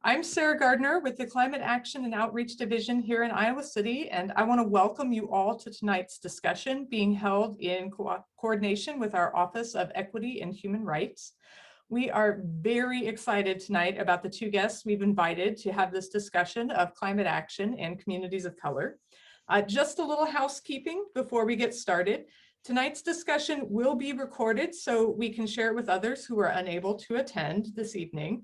I'm Sarah Gardner with the Climate Action and Outreach Division here in Iowa City, and I want to welcome you all to tonight's discussion being held in coordination with our Office of Equity and Human Rights. We are very excited tonight about the two guests we've invited to have this discussion of climate action and communities of color. Just a little housekeeping before we get started. Tonight's discussion will be recorded so we can share it with others who are unable to attend this evening.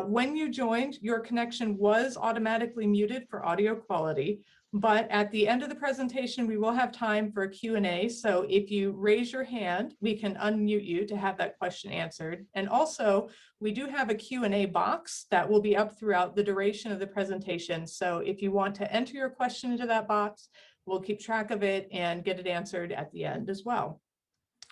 When you joined, your connection was automatically muted for audio quality, but at the end of the presentation, we will have time for a Q&A. So if you raise your hand, we can unmute you to have that question answered. And also, we do have a Q&A box that will be up throughout the duration of the presentation. So if you want to enter your question into that box, we'll keep track of it and get it answered at the end as well.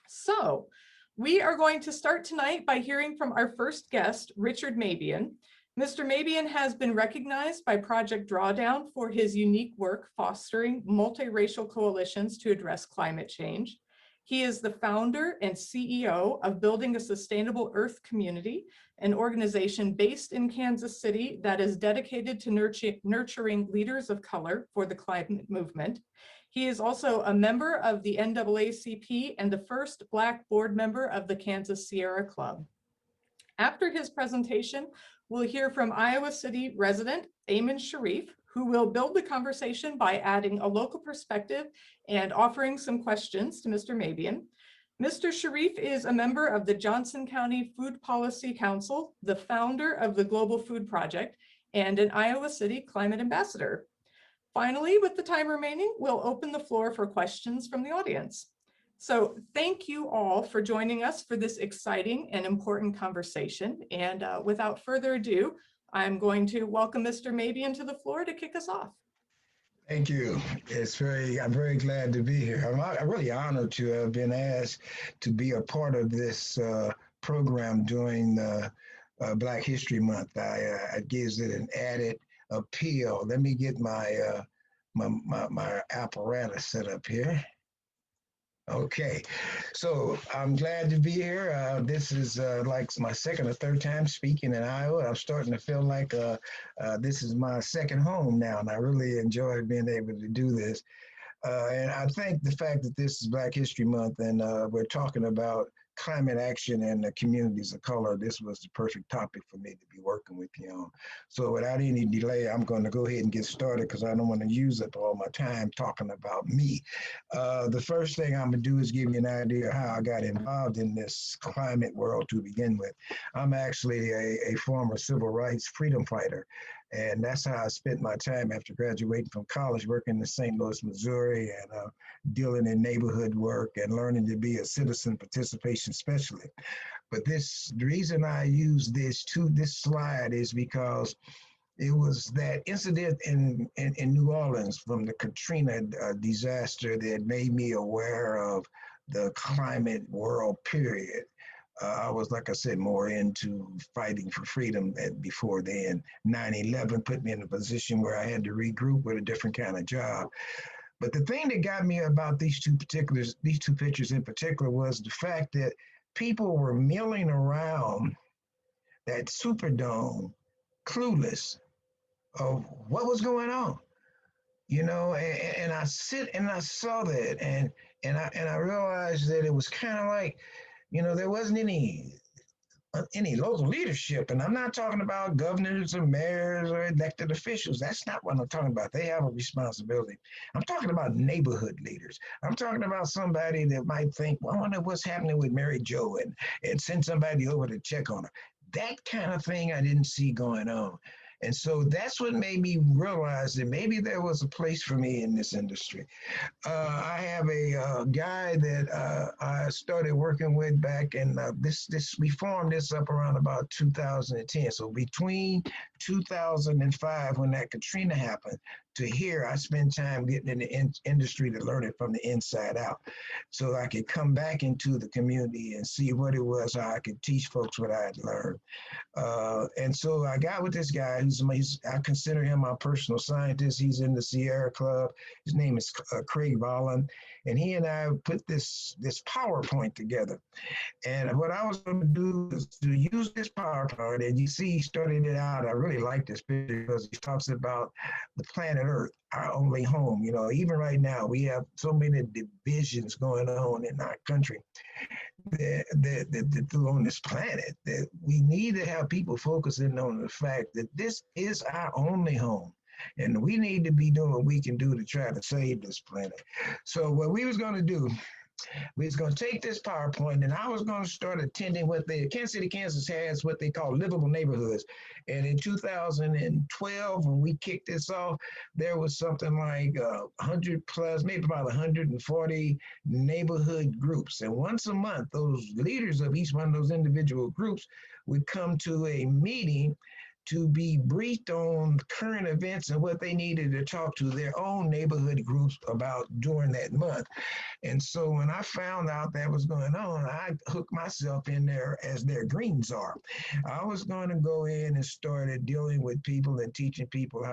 So we are going to start tonight by hearing from our first guest, Richard Mabion. Mr. Mabion has been recognized by Project Drawdown for his unique work fostering multiracial coalitions to address climate change. He is the founder and CEO of Building a Sustainable Earth Community, an organization based in Kansas City that is dedicated to nurturing leaders of color for the climate movement. He is also a member of the NAACP and the first Black board member of the Kansas Sierra Club. After his presentation, we'll hear from Iowa City resident Ayman Sharif, who will build the conversation by adding a local perspective and offering some questions to Mr. Mabion. Mr. Sharif is a member of the Johnson County Food Policy Council, the founder of the Global Food Project, and an Iowa City Climate Ambassador. Finally, with the time remaining, we'll open the floor for questions from the audience. So thank you all for joining us for this exciting and important conversation. And without further ado, I'm going to welcome Mr. Mabion to the floor to kick us off. Thank you. I'm very glad to be here. I'm really honored to have been asked to be a part of this program during Black History Month. It gives it an added appeal. Let me get my my apparatus set up here. Okay, so I'm glad to be here. This is like my second or third time speaking in Iowa. I'm starting to feel like this is my second home now, and I really enjoy being able to do this. And I think the fact that this is Black History Month and we're talking about climate action and the communities of color, this was the perfect topic for me to be working with you on. So without any delay, I'm going to go ahead and get started because I don't want to use up all my time talking about me. The first thing I'm going to do is give you an idea of how I got involved in this climate world to begin with. I'm actually a former civil rights freedom fighter. And that's how I spent my time after graduating from college, working in St. Louis, Missouri, and dealing in neighborhood work and learning to be a citizen participation specialist. But the reason I use this slide is because it was that incident in New Orleans from the Katrina disaster that made me aware of the climate world period. I was, like I said, more into fighting for freedom before then. 9/11 put me in a position where I had to regroup with a different kind of job. But the thing that got me about these two pictures in particular was the fact that people were milling around that Superdome clueless of what was going on. You know, and I saw that and I realized that it was kind of like, you know, there wasn't any local leadership. And I'm not talking about governors or mayors or elected officials. That's not what I'm talking about. They have a responsibility. I'm talking about neighborhood leaders. I'm talking about somebody that might think, well, I wonder what's happening with Mary Jo and send somebody over to check on her. That kind of thing I didn't see going on. And so that's what made me realize that maybe there was a place for me in this industry. I have a guy that I started working with back in we formed this up around about 2010. So between 2005, when that Katrina happened, to here, I spent time getting in the industry to learn it from the inside out. So I could come back into the community and see what it was, how I could teach folks what I had learned. And so I got with this guy, I consider him my personal scientist. He's in the Sierra Club. His name is Craig Vollen. and he and I put this PowerPoint together. And what I was going to do is to use this PowerPoint, and you see, he started it out. I really like this picture because he talks about the planet Earth, our only home. You know, even right now, we have so many divisions going on in our country that on this planet that we need to have people focusing on the fact that this is our only home. And we need to be doing what we can do to try to save this planet. So what we was going to do, we was going to take this PowerPoint, and I was going to start attending what Kansas City, Kansas has what they call livable neighborhoods. And in 2012, when we kicked this off, there was something like 100 plus, maybe about 140 neighborhood groups. And once a month, those leaders of each one of those individual groups would come to a meeting to be briefed on current events and what they needed to talk to their own neighborhood groups about during that month. And so when I found out that was going on, I hooked myself in there as their green czar. I was going to go in and started dealing with people and teaching people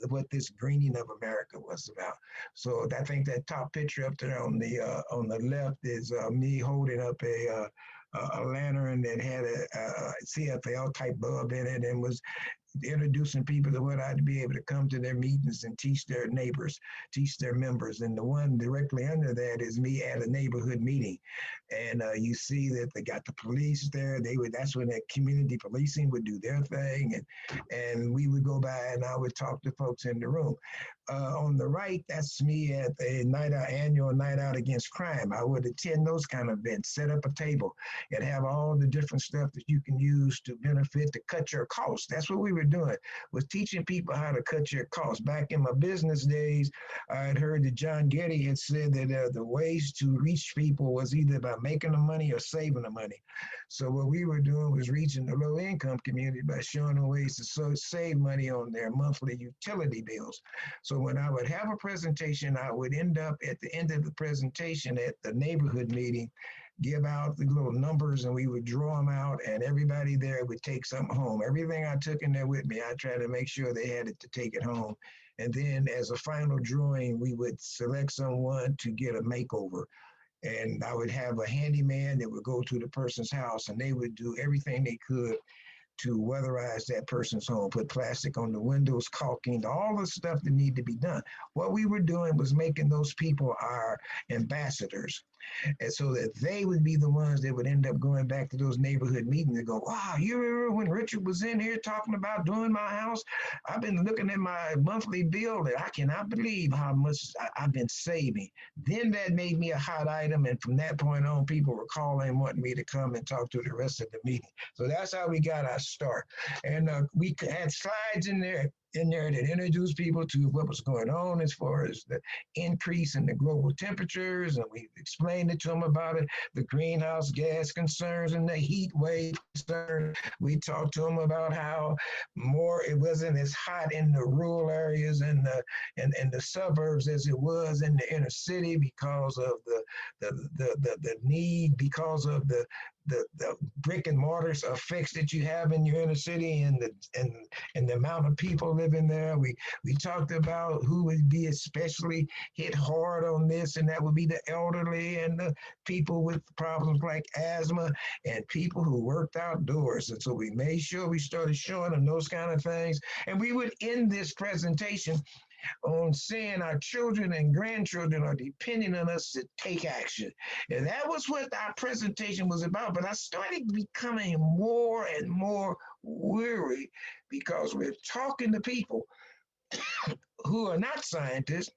what this greening of America was about. So I think that top picture up there on the left is me holding up a lantern that had a CFL type bulb in it and was introducing people to what I'd be able to come to their meetings and teach their neighbors, teach their members. And the one directly under that is me at a neighborhood meeting. And you see that they got the police there. That's when that community policing would do their thing. And we would go by and I would talk to folks in the room. On the right, that's me at the annual night out against crime. I would attend those kind of events, set up a table and have all the different stuff that you can use to benefit to cut your costs. That's what we were doing, was teaching people how to cut your costs. Back in my business days, I had heard that John Getty had said that the ways to reach people was either by making the money or saving the money. So what we were doing was reaching the low income community by showing them ways to save money on their monthly utility bills. So when I would have a presentation, I would end up at the end of the presentation at the neighborhood meeting, give out the little numbers, and we would draw them out, and everybody there would take something home. Everything I took in there with me, I tried to make sure they had it to take it home. And then as a final drawing, we would select someone to get a makeover. And I would have a handyman that would go to the person's house, and they would do everything they could to weatherize that person's home, put plastic on the windows, caulking, all the stuff that need to be done. What we were doing was making those people our ambassadors. And so that they would be the ones that would end up going back to those neighborhood meetings and go, wow, you remember when Richard was in here talking about doing my house? I've been looking at my monthly bill and I cannot believe how much I've been saving. Then that made me a hot item. And from that point on, people were calling, wanting me to come and talk to the rest of the meeting. So that's how we got our start. And we had slides in there that introduced people to what was going on as far as the increase in the global temperatures, and we explained it to them about it, the greenhouse gas concerns and the heat wave concerns. We talked to them about how it wasn't as hot in the rural areas and the suburbs as it was in the inner city because of the need, because of the brick and mortar effects that you have in your inner city and the amount of people living there. We talked about who would be especially hit hard on this, and that would be the elderly and the people with problems like asthma and people who worked outdoors. And so we made sure we started showing them those kind of things. And we would end this presentation on saying our children and grandchildren are depending on us to take action. And that was what our presentation was about. But I started becoming more and more weary because we're talking to people who are not scientists,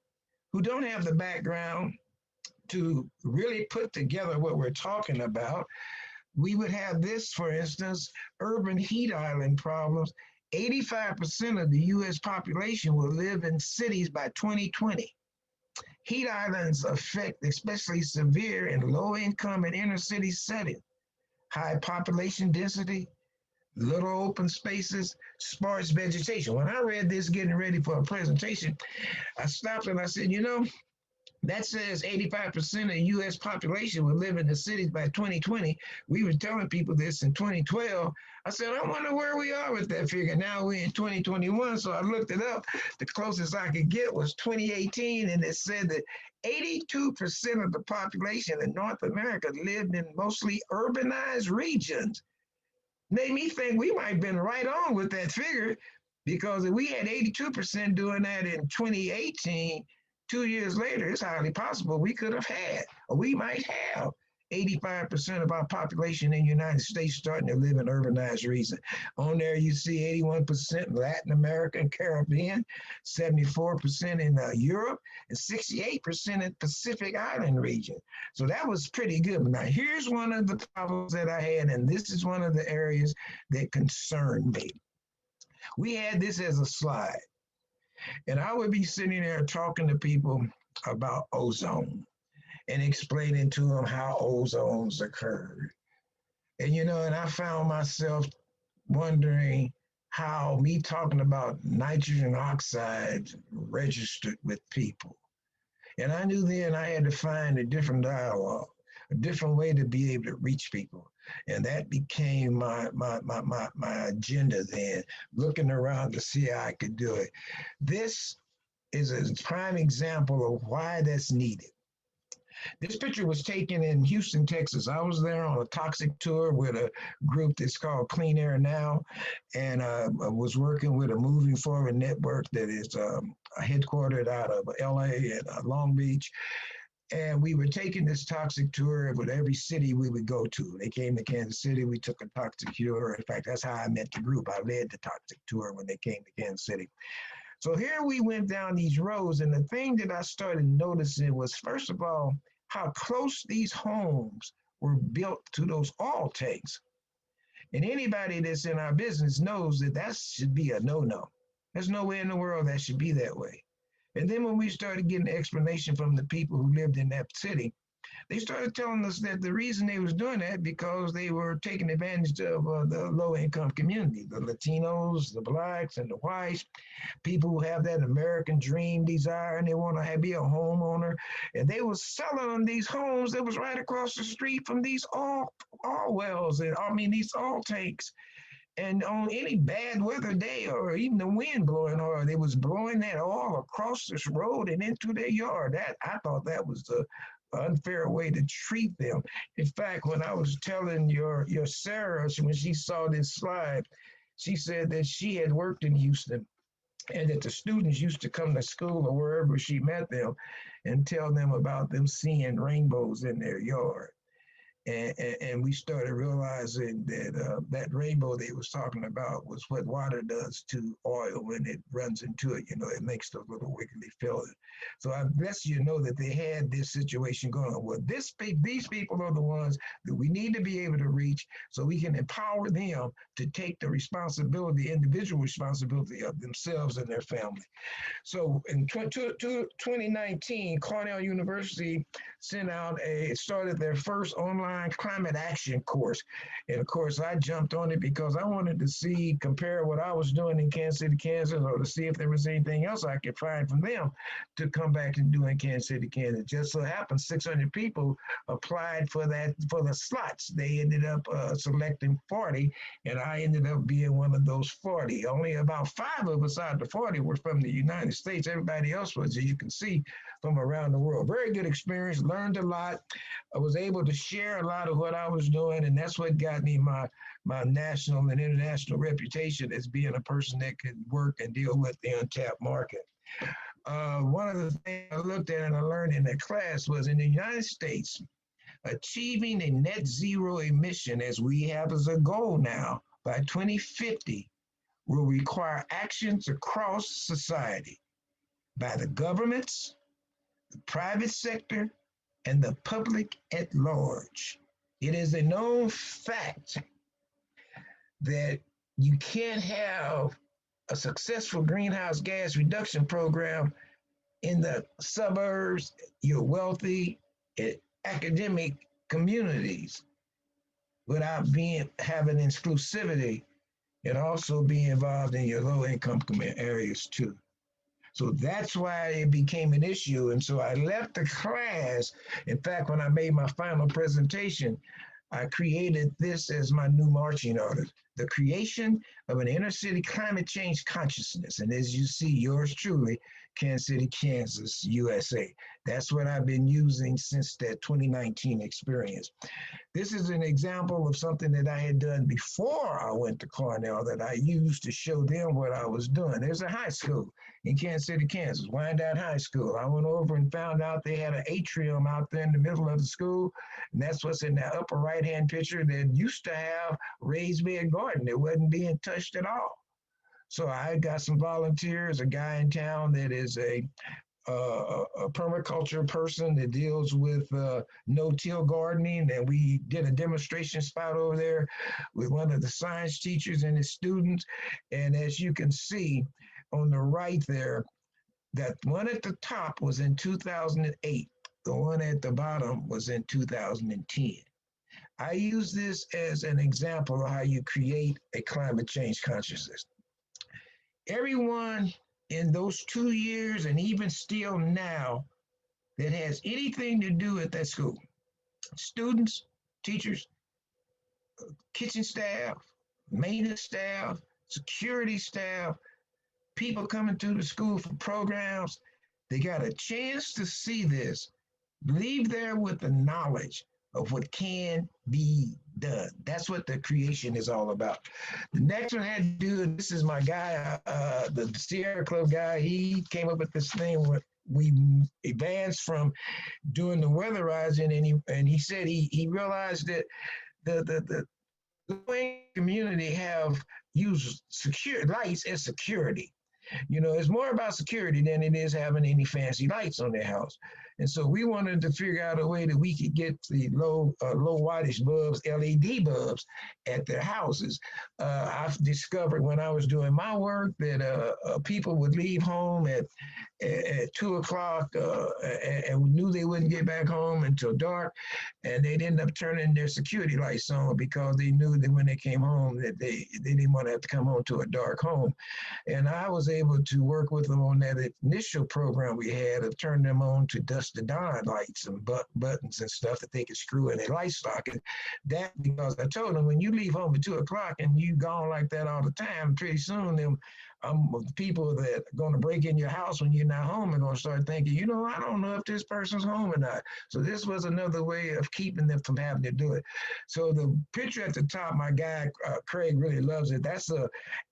who don't have the background to really put together what we're talking about. We would have this, for instance, urban heat island problems. 85% of the US population will live in cities by 2020. Heat islands affect especially severe and low income and inner city settings. High population density, little open spaces, sparse vegetation. When I read this getting ready for a presentation, I stopped and I said, That says 85% of the US population will live in the cities by 2020. We were telling people this in 2012. I said, I wonder where we are with that figure. Now we're in 2021. So I looked it up. The closest I could get was 2018. And it said that 82% of the population in North America lived in mostly urbanized regions. Made me think we might have been right on with that figure, because if we had 82% doing that in 2018, 2 years later, it's highly possible we could have had, or we might have 85% of our population in the United States starting to live in urbanized regions. On there, you see 81% Latin America and Caribbean, 74% in Europe, and 68% in Pacific Island region. So that was pretty good. But now, here's one of the problems that I had, and this is one of the areas that concerned me. We had this as a slide, and I would be sitting there talking to people about ozone and explaining to them how ozones occurred. And I found myself wondering how me talking about nitrogen oxide registered with people. And I knew then I had to find a different dialogue, a different way to be able to reach people. And that became my agenda then, looking around to see how I could do it. This is a prime example of why that's needed. This picture was taken in Houston, Texas. I was there on a toxic tour with a group that's called Clean Air Now, and I was working with a moving forward network that is headquartered out of LA and Long Beach. And we were taking this toxic tour with every city we would go to. They came to Kansas City, we took a toxic tour. In fact, that's how I met the group. I led the toxic tour when they came to Kansas City. So here we went down these roads, and the thing that I started noticing was, first of all, how close these homes were built to those oil tanks. And anybody that's in our business knows that that should be a no-no. There's no way in the world that should be that way. And then when we started getting explanation from the people who lived in that city, they started telling us that the reason they was doing that because they were taking advantage of the low-income community, the Latinos, the blacks, and the whites, people who have that American dream desire and they want to be a homeowner. And they were selling them these homes that was right across the street from these oil wells, and these oil tanks. And on any bad weather day or even the wind blowing oil, they was blowing that oil across this road and into their yard. That I thought that was the unfair way to treat them. In fact, when I was telling your Sarah, when she saw this slide, she said that she had worked in Houston and that the students used to come to school or wherever she met them and tell them about them seeing rainbows in their yard. And we started realizing that that rainbow they was talking about was what water does to oil when it runs into it. It makes those little wiggly feelings. So I guess you know that they had this situation going on. Well, these people are the ones that we need to be able to reach so we can empower them to take the responsibility, individual responsibility of themselves and their family. So in 2019, Cornell University started their first online climate action course. And of course, I jumped on it because I wanted to compare what I was doing in Kansas City, Kansas, or to see if there was anything else I could find from them to come back and do in Kansas City, Kansas. Just so happened 600 people applied for the slots. They ended up selecting 40, and I ended up being one of those 40. Only about 5 of us out of the 40 were from the United States. Everybody else was, as you can see, from around the world. Very good experience, learned a lot. I was able to share a lot of what I was doing, and that's what got me my national and international reputation as being a person that could work and deal with the untapped market. One of the things I looked at and I learned in that class was in the United States, achieving a net zero emission as we have as a goal now by 2050 will require actions across society by the governments, the private sector, and the public at large. It is a known fact that you can't have a successful greenhouse gas reduction program in the suburbs, your wealthy, academic communities without having exclusivity and also being involved in your low income areas too. So that's why it became an issue. And so I left the class. In fact, when I made my final presentation, I created this as my new marching orders: the creation of an inner city climate change consciousness. And as you see, yours truly, Kansas City, Kansas, USA. That's what I've been using since that 2019 experience. This is an example of something that I had done before I went to Cornell that I used to show them what I was doing. There's a high school in Kansas City, Kansas, Wyandotte High School. I went over and found out they had an atrium out there in the middle of the school. And that's what's in that upper right-hand picture that used to have raised bed garden. It wasn't being touched at all. So I got some volunteers, a guy in town that is a permaculture person that deals with no-till gardening, and we did a demonstration spot over there with one of the science teachers and his students. And as you can see on the right there, that one at the top was in 2008. The one at the bottom was in 2010. I use this as an example of how you create a climate change consciousness. Everyone in those 2 years, and even still now, that has anything to do at that school, students, teachers, kitchen staff, maintenance staff, security staff, people coming through the school for programs, they got a chance to see this, leave there with the knowledge of what can be done. That's what the creation is all about. The next one had to do, and this is my guy, the Sierra Club guy. He came up with this thing where we advanced from doing the weatherizing, and he said he realized that the community have used secure lights as security. You know, it's more about security than it is having any fancy lights on their house. And so we wanted to figure out a way that we could get the low wattage bulbs, LED bulbs, at their houses. I've discovered when I was doing my work that people would leave home at 2 o'clock and knew they wouldn't get back home until dark, and they'd end up turning their security lights on because they knew that when they came home that they didn't want to have to come home to a dark home. And I was able to work with them on that initial program we had of turning them on to dusk to dawn lights and buttons and stuff that they could screw in their light socket. That because I told them, when you leave home at 2 o'clock and you gone like that all the time, pretty soon them people that are going to break in your house when you're not home are going to start thinking, you know, I don't know if this person's home or not. So this was another way of keeping them from having to do it. So the picture at the top, my guy, Craig, really loves it. That's a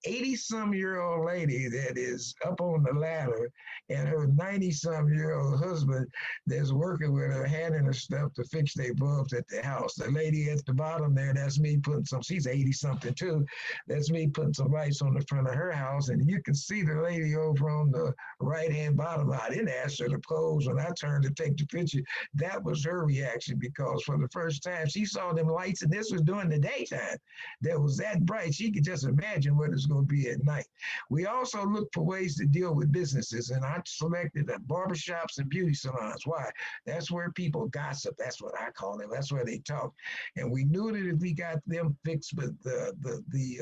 80-some-year-old lady that is up on the ladder, and her 90-some-year-old husband that's working with her, handing her stuff to fix their bulbs at the house. The lady at the bottom there, that's me putting some, she's 80-something too. That's me putting some lights on the front of her house. And you can see the lady over on the right-hand bottom. I didn't ask her to pose when I turned to take the picture. That was her reaction, because for the first time she saw them lights, and this was during the daytime, that was that bright. She could just imagine what it's going to be at night. We also looked for ways to deal with businesses, and I selected the barbershops and beauty salons. Why? That's where people gossip. That's what I call them. That's where they talk. And we knew that if we got them fixed with the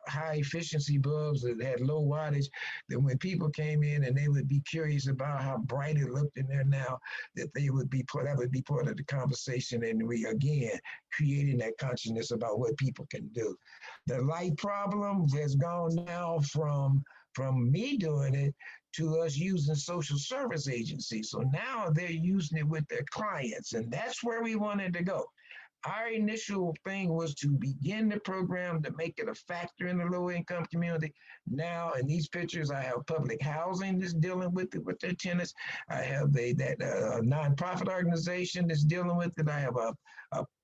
high efficiency bulbs that had low wattage, that when people came in and they would be curious about how bright it looked in there now, that they would be that would be part of the conversation. And we again creating that consciousness about what people can do. The light problem has gone now from me doing it to us using social service agencies. So now they're using it with their clients, and that's where we wanted to go. Our initial thing was to begin the program to make it a factor in the low-income community. Now, in these pictures, I have public housing that's dealing with it with their tenants. I have that nonprofit organization that's dealing with it. I have a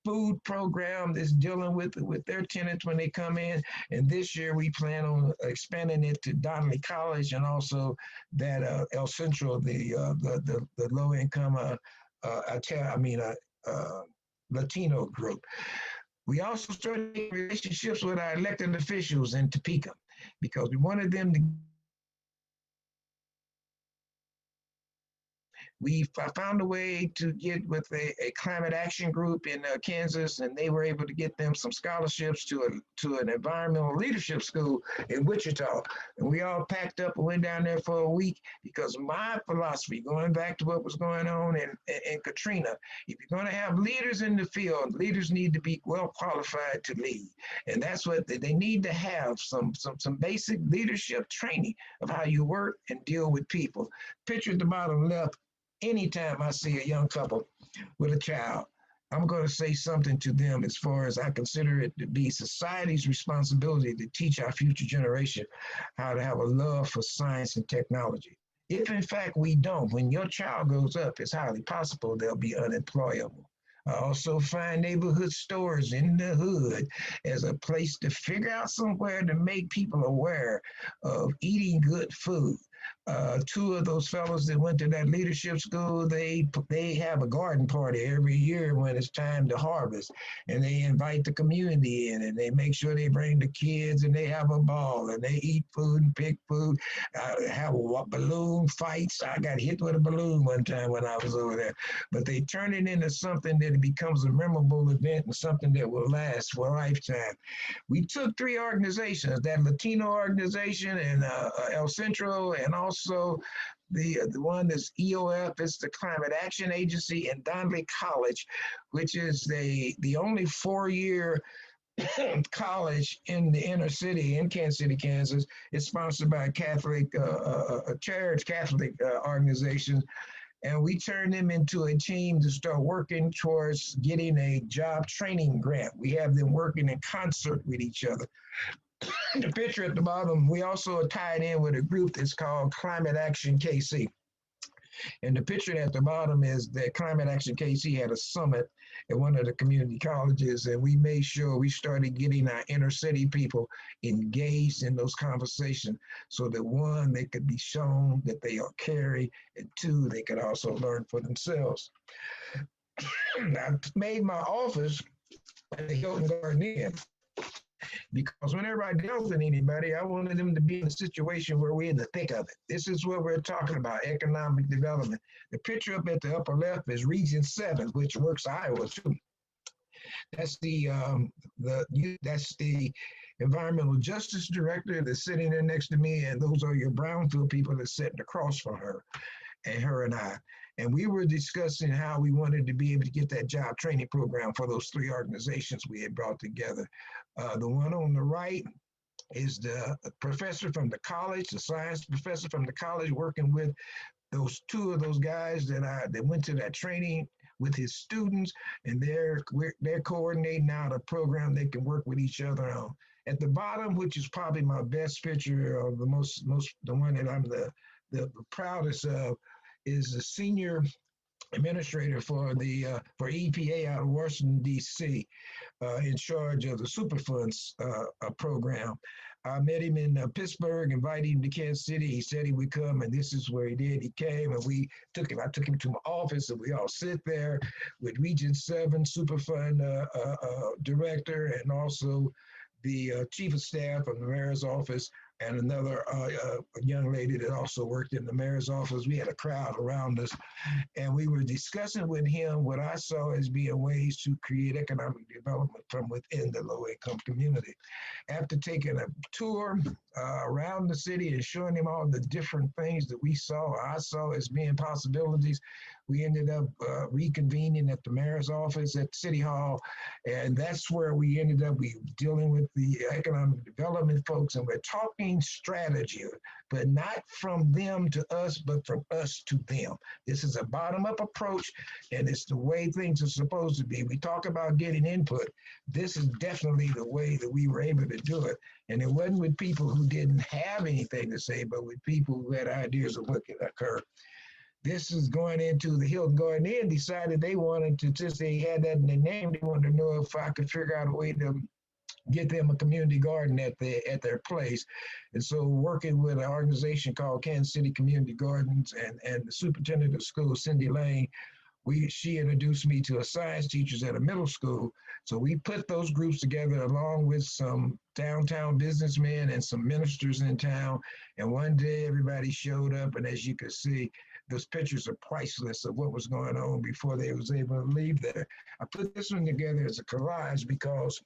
food program that's dealing with it with their tenants when they come in. And this year, we plan on expanding it to Donnelly College, and also that El Centro, the low-income Latino group. We also started relationships with our elected officials in Topeka, because we wanted them to found a way to get with a climate action group in Kansas, and they were able to get them some scholarships to an environmental leadership school in Wichita. And we all packed up and went down there for a week because my philosophy, going back to what was going on in Katrina, if you're going to have leaders in the field, leaders need to be well qualified to lead. And that's what they need to have some basic leadership training of how you work and deal with people. Picture at the bottom left, anytime I see a young couple with a child, I'm going to say something to them as far as I consider it to be society's responsibility to teach our future generation how to have a love for science and technology. If in fact we don't, when your child grows up, it's highly possible they'll be unemployable. I also find neighborhood stores in the hood as a place to figure out somewhere to make people aware of eating good food. Two of those fellows that went to that leadership school, they have a garden party every year when it's time to harvest, and they invite the community in, and they make sure they bring the kids, and they have a ball, and they eat food and pick food, have balloon fights. I got hit with a balloon one time when I was over there, but they turn it into something that it becomes a memorable event and something that will last for a lifetime. We took three organizations, that Latino organization and El Centro, and also the one that's EOF, it's the Climate Action Agency, and Donley College, which is the only 4-year college in the inner city in Kansas City, Kansas. It's sponsored by a Catholic church, Catholic organization. And we turned them into a team to start working towards getting a job training grant. We have them working in concert with each other. The picture at the bottom, we also are tied in with a group that's called Climate Action KC. And the picture at the bottom is that Climate Action KC had a summit at one of the community colleges, and we made sure we started getting our inner city people engaged in those conversations so that one, they could be shown that they are caring, and two, they could also learn for themselves. I made my office at the Hilton Garden Inn, because whenever I dealt with anybody, I wanted them to be in a situation where we're in the thick of it. This is what we're talking about, economic development. The picture up at the upper left is Region 7, which works Iowa too. That's that's the environmental justice director that's sitting there next to me, and those are your brownfield people that's sitting across from her and I. And we were discussing how we wanted to be able to get that job training program for those three organizations we had brought together. The one on the right is the professor from the college, the science professor from the college, working with those two of those guys that went to that training with his students, and they're coordinating out a program they can work with each other on. At the bottom, which is probably my best picture, or the one that I'm the proudest of, is the senior administrator for EPA out of Washington, D.C., in charge of the Superfunds program. I met him in Pittsburgh, invited him to Kansas City. He said he would come, and this is where he did. He came, and I took him to my office, and we all sit there with Region 7 Superfund director, and also the chief of staff of the mayor's office, and another young lady that also worked in the mayor's office. We had a crowd around us, and we were discussing with him what I saw as being ways to create economic development from within the low-income community. After taking a tour around the city and showing him all the different things that I saw as being possibilities, we ended up reconvening at the mayor's office at City Hall, and that's where we ended up dealing with the economic development folks, and we're talking strategy, but not from them to us, but from us to them. This is a bottom-up approach, and it's the way things are supposed to be. We talk about getting input. This is definitely the way that we were able to do it, and it wasn't with people who didn't have anything to say, but with people who had ideas of what could occur. This is going into the Hilton Garden Inn, decided they wanted to, since they had that in their name, they wanted to know if I could figure out a way to get them a community garden at their place. And so working with an organization called Kansas City Community Gardens and the superintendent of schools, Cindy Lane, she introduced me to a science teachers at a middle school. So we put those groups together along with some downtown businessmen and some ministers in town. And one day everybody showed up, and as you could see, those pictures are priceless of what was going on before they was able to leave there. I put this one together as a collage because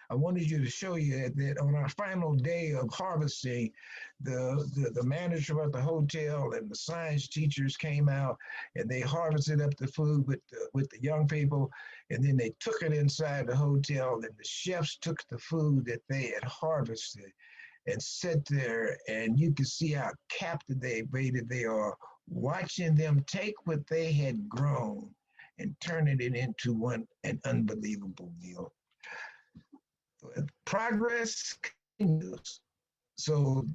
I wanted you to show you that on our final day of harvesting, the manager of the hotel and the science teachers came out and they harvested up the food with the young people, and then they took it inside the hotel, and the chefs took the food that they had harvested and sit there, and you can see how captivated they are watching them take what they had grown and turning it into an unbelievable meal. Progress continues. So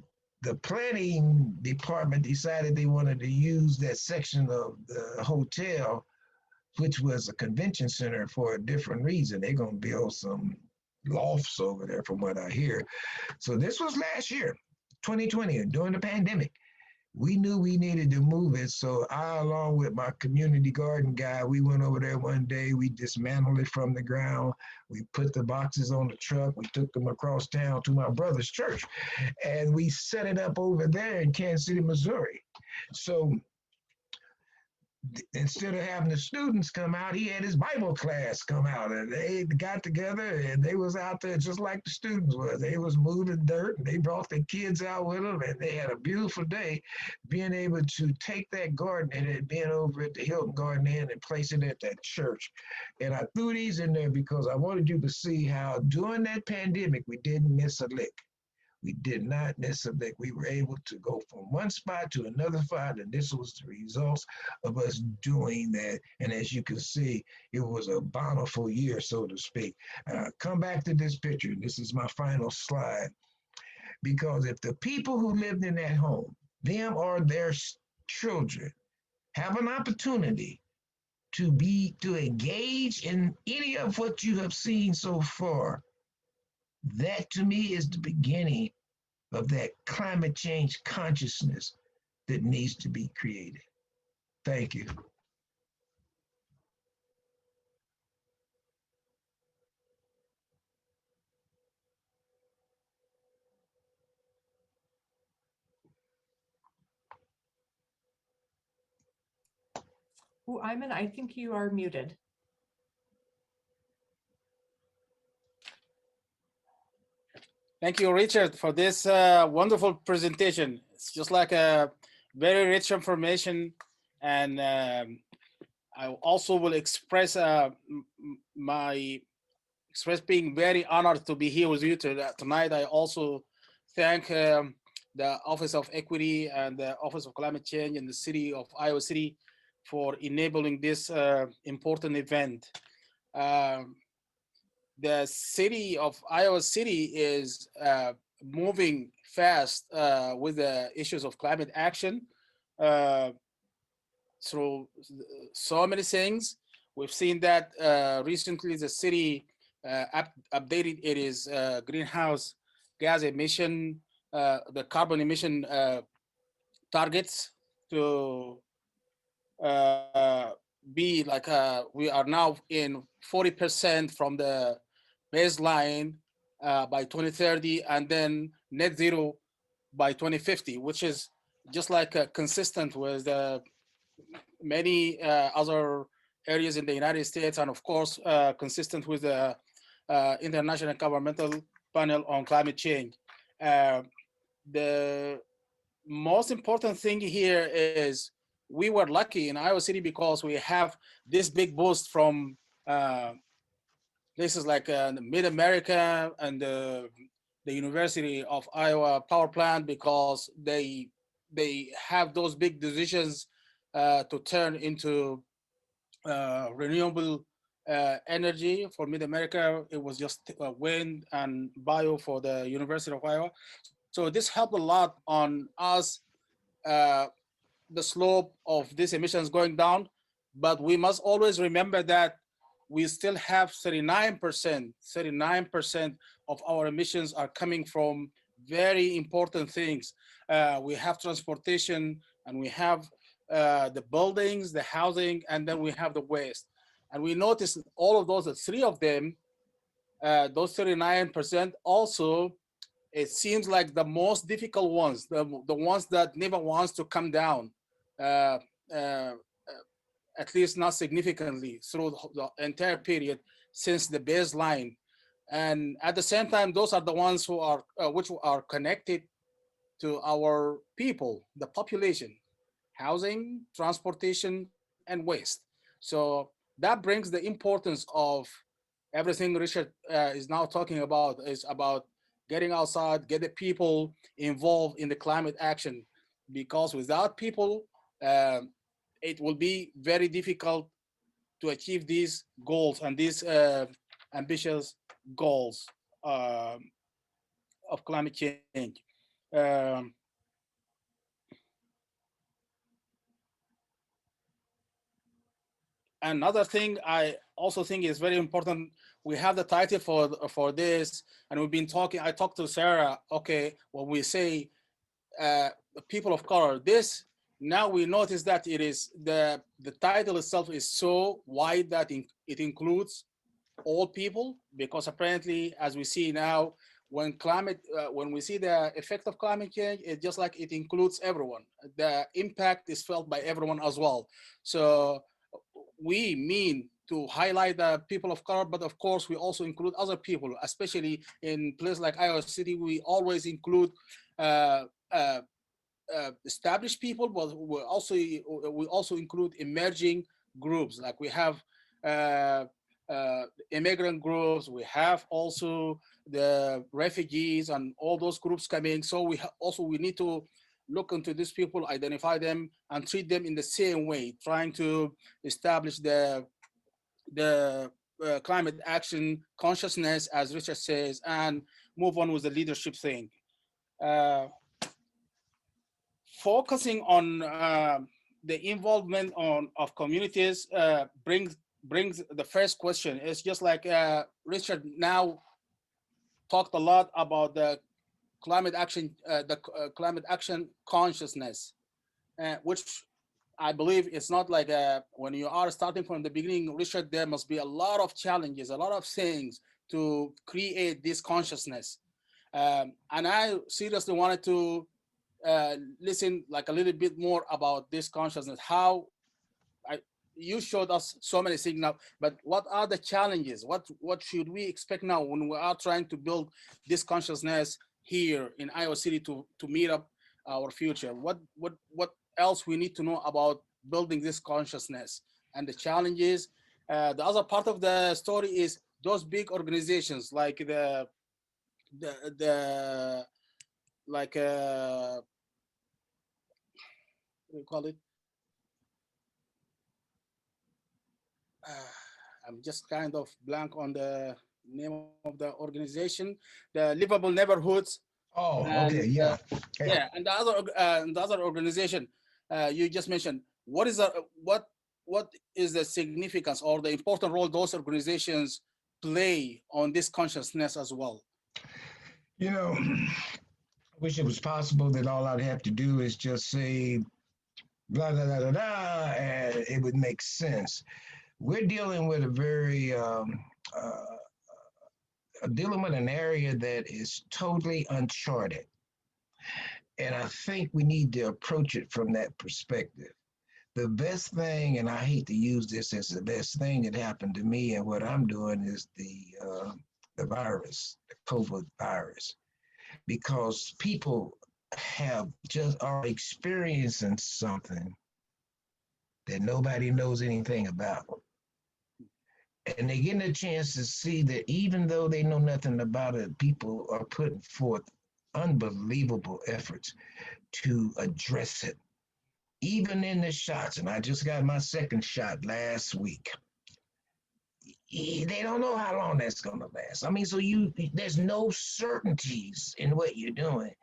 the planning department decided they wanted to use that section of the hotel, which was a convention center, for a different reason. They're going to build some lofts over there, from what I hear. So this was last year, 2020, during the pandemic. We knew we needed to move it. So I, along with my community garden guy, we went over there one day. We dismantled it from the ground. We put the boxes on the truck. We took them across town to my brother's church, and we set it up over there in Kansas City, Missouri. So instead of having the students come out, he had his Bible class come out, and they got together and they was out there just like the students were. They was moving dirt, and they brought the kids out with them, and they had a beautiful day being able to take that garden that had been over at the Hilton Garden Inn and place it at that church. And I threw these in there because I wanted you to see how during that pandemic, we didn't miss a lick. We did not miss a lick. We were able to go from one spot to another spot, and this was the results of us doing that. And as you can see, it was a bountiful year, so to speak. Come back to this picture. This is my final slide. Because if the people who lived in that home, them or their children, have an opportunity to engage in any of what you have seen so far, that to me is the beginning of that climate change consciousness that needs to be created. Thank you. Oh, Ayman, I think you are muted. Thank you, Richard, for this wonderful presentation. It's just like a very rich information, and I also will express being very honored to be here with you tonight. I also thank the Office of Equity and the Office of Climate Change in the city of Iowa City for enabling this important event. The city of Iowa City is moving fast with the issues of climate action through so many things. We've seen that recently the city updated its greenhouse gas emission, the carbon emission targets to be like we are now in 40% from the baseline by 2030, and then net zero by 2050, which is just like consistent with many other areas in the United States, and of course consistent with the International Governmental Panel on Climate Change. The most important thing here is we were lucky in Iowa City because we have this big boost from places like Mid-America and the University of Iowa power plant, because they have those big decisions to turn into renewable energy. For Mid-America, it was just wind and bio for the University of Iowa. So this helped a lot on us, the slope of these emissions going down. But we must always remember that we still have 39% of our emissions are coming from very important things. We have transportation, and we have the buildings, the housing, and then we have the waste. And we notice all of those, the three of them, those 39% also, it seems like the most difficult ones, the ones that never wants to come down. uh, uh, at least not significantly through the entire period since the baseline. And at the same time, those are the ones who are which are connected to our people, the population, housing, transportation, and waste. So that brings the importance of everything Richard is now talking about is about getting outside, get the people involved in the climate action, because without people, um, it will be very difficult to achieve these goals and these ambitious goals um, of climate change. Um, Another thing I also think is very important, we have the title for this, and we've been talking, I talked to Sarah, okay, when we say people of color, this, now we notice that it is the title itself is so wide that it includes all people, because apparently, as we see now, when we see the effect of climate change, it's just like it includes everyone. The impact is felt by everyone as well. So we mean to highlight the people of color, but of course we also include other people, especially in places like Iowa City. We always include uh, uh, established people, but we also include emerging groups. Like we have uh, immigrant groups, we have also the refugees and all those groups coming. So we need to look into these people, identify them, and treat them in the same way, trying to establish the climate action consciousness, as Richard says, and move on with the leadership thing. Uh, Focusing on the involvement of communities brings the first question. It's just like Richard now talked a lot about the climate action consciousness, which I believe it's not like when you are starting from the beginning, Richard, there must be a lot of challenges, a lot of things to create this consciousness. And I seriously wanted to listen like a little bit more about this consciousness. How I, you showed us so many things now, but what are the challenges? What should we expect now when we are trying to build this consciousness here in Iowa City to meet up our future? What else we need to know about building this consciousness and the challenges? The other part of the story is those big organizations like the like what do you call it? I'm just kind of blank on the name of the organization, the Livable Neighborhoods, Oh, and okay, yeah, yeah. yeah, and the other organization you just mentioned. What is the significance or the important role those organizations play on this consciousness as well? You know, I wish it was possible that all I'd have to do is just say blah blah blah blah, blah and it would make sense. We're dealing with a very dealing with an area that is totally uncharted, and I think we need to approach it from that perspective. The best thing, and I hate to use this as the best thing that happened to me, and what I'm doing is the virus, the COVID virus, because people have just are experiencing something that nobody knows anything about. And they're getting a chance to see that even though they know nothing about it, people are putting forth unbelievable efforts to address it. Even in the shots, and I just got my second shot last week. They don't know how long that's going to last. I mean, so there's no certainties in what you're doing,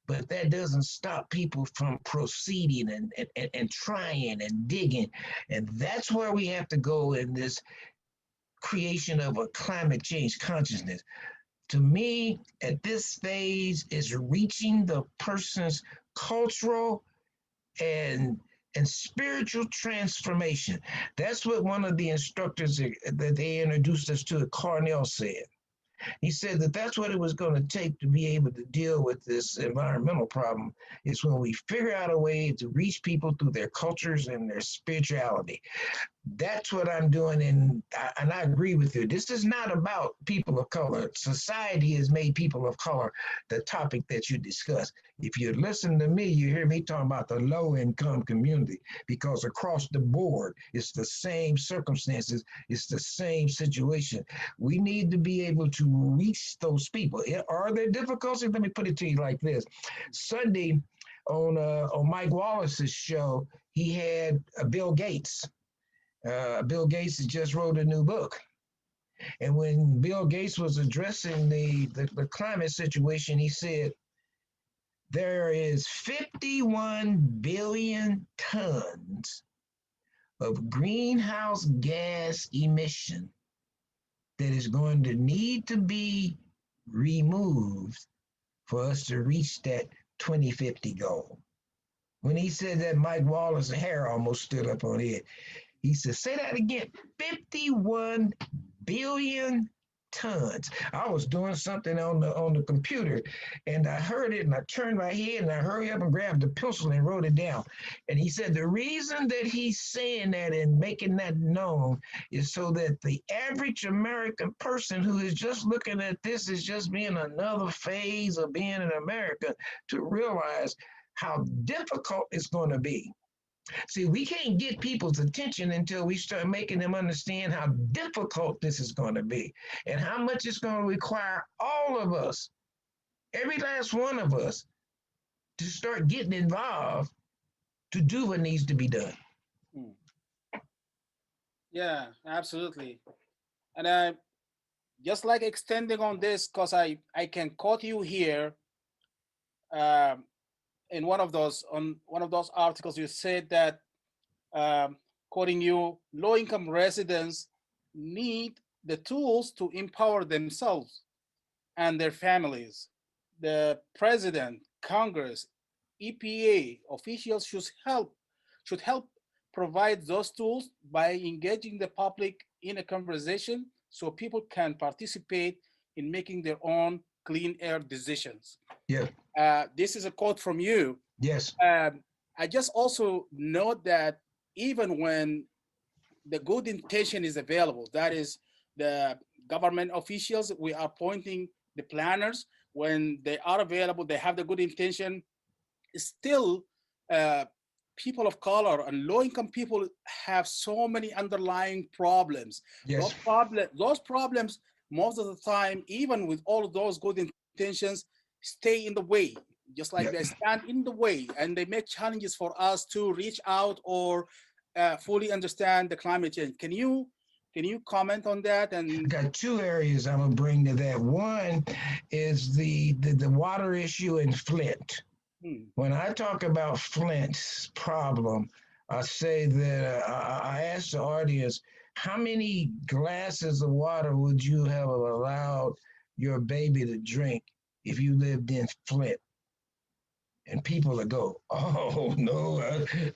but that doesn't stop people from proceeding and trying and digging. And that's where we have to go in this creation of a climate change consciousness. To me, at this stage, is reaching the person's cultural and spiritual transformation. That's what one of the instructors that they introduced us to at Cornell said. He said that that's what it was going to take to be able to deal with this environmental problem is when we figure out a way to reach people through their cultures and their spirituality. That's what I'm doing, and I agree with you. This is not about people of color. Society has made people of color the topic that you discuss. If you listen to me, you hear me talking about the low-income community because across the board, it's the same circumstances, it's the same situation. We need to be able to reach those people. Are there difficulties? Let me put it to you like this. Sunday on Mike Wallace's show, he had Bill Gates. Bill Gates has just wrote a new book. And when Bill Gates was addressing the climate situation, he said, there is 51 billion tons of greenhouse gas emission that is going to need to be removed for us to reach that 2050 goal. When he said that, Mike Wallace's hair almost stood up on it. He said, say that again, 51 billion tons. I was doing something on the computer and I heard it and I turned my head and I hurried up and grabbed the pencil and wrote it down. And he said the reason that he's saying that and making that known is so that the average American person who is just looking at this as just being another phase of being in America to realize how difficult it's going to be. See, we can't get people's attention until we start making them understand how difficult this is going to be and how much it's going to require all of us, every last one of us, to start getting involved to do what needs to be done. Yeah, absolutely. And I just like extending on this because I can quote you here um, in one of those articles. You said that quoting you, low-income residents need the tools to empower themselves and their families. The president, Congress, EPA officials should help provide those tools by engaging the public in a conversation so people can participate in making their own clean air decisions. Yeah. This is a quote from you. Yes. I just also note that even when the good intention is available, that is the government officials, we are pointing the planners, when they are available, they have the good intention, still uh, people of color and low-income people have so many underlying problems. Yes. Those problems, most of the time, even with all of those good intentions, stay in the way, just like Yep. they stand in the way, and they make challenges for us to reach out or fully understand the climate change. Can you comment on that? I And got two areas I'm gonna bring to that. One is the water issue in Flint. When I talk about Flint's problem, I say that I ask the audience, how many glasses of water would you have allowed your baby to drink if you lived in Flint? And people will go, oh, no,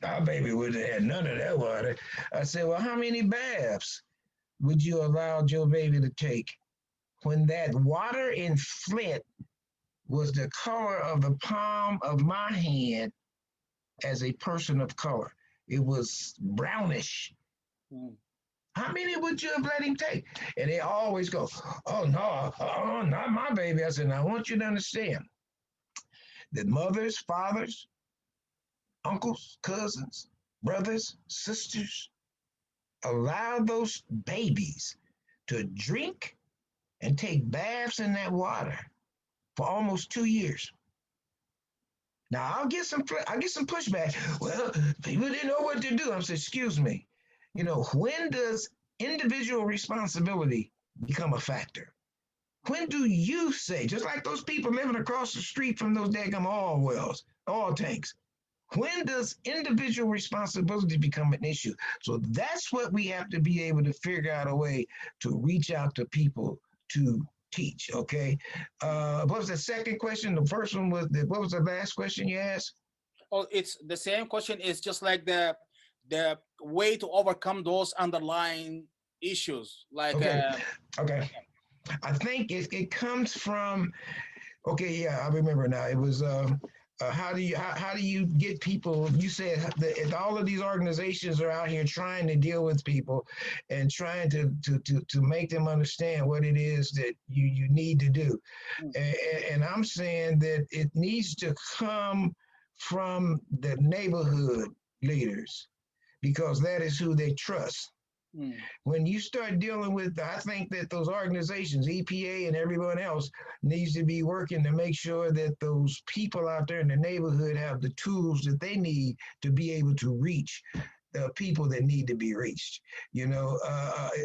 our baby would have had none of that water. I say, well, how many baths would you allow your baby to take when that water in Flint was the color of the palm of my hand as a person of color? It was brownish. How many would you have let him take? And they always go, oh, no, not my baby. I said, now I want you to understand that mothers, fathers, uncles, cousins, brothers, sisters allow those babies to drink and take baths in that water for almost 2 years. Now I'll get some pushback. Well, people didn't know what to do. I said, excuse me. You know, when does individual responsibility become a factor? When do you say, just like those people living across the street from those daggum oil wells, oil tanks, when does individual responsibility become an issue? So that's what we have to be able to figure out a way to reach out to people to teach. Okay. What was the second question? The first one was what was the last question you asked? oh, it's the same question. It's just like the way to overcome those underlying issues. Like Okay. Okay. I think it comes from, okay, yeah, I remember now. It was how do you get people? You said that all of these organizations are out here trying to deal with people and trying to make them understand what it is that you need to do. Mm, And I'm saying that it needs to come from the neighborhood leaders because that is who they trust. mm, When you start dealing with, I think that those organizations, EPA and everyone else, needs to be working to make sure that those people out there in the neighborhood have the tools that they need to be able to reach the people that need to be reached.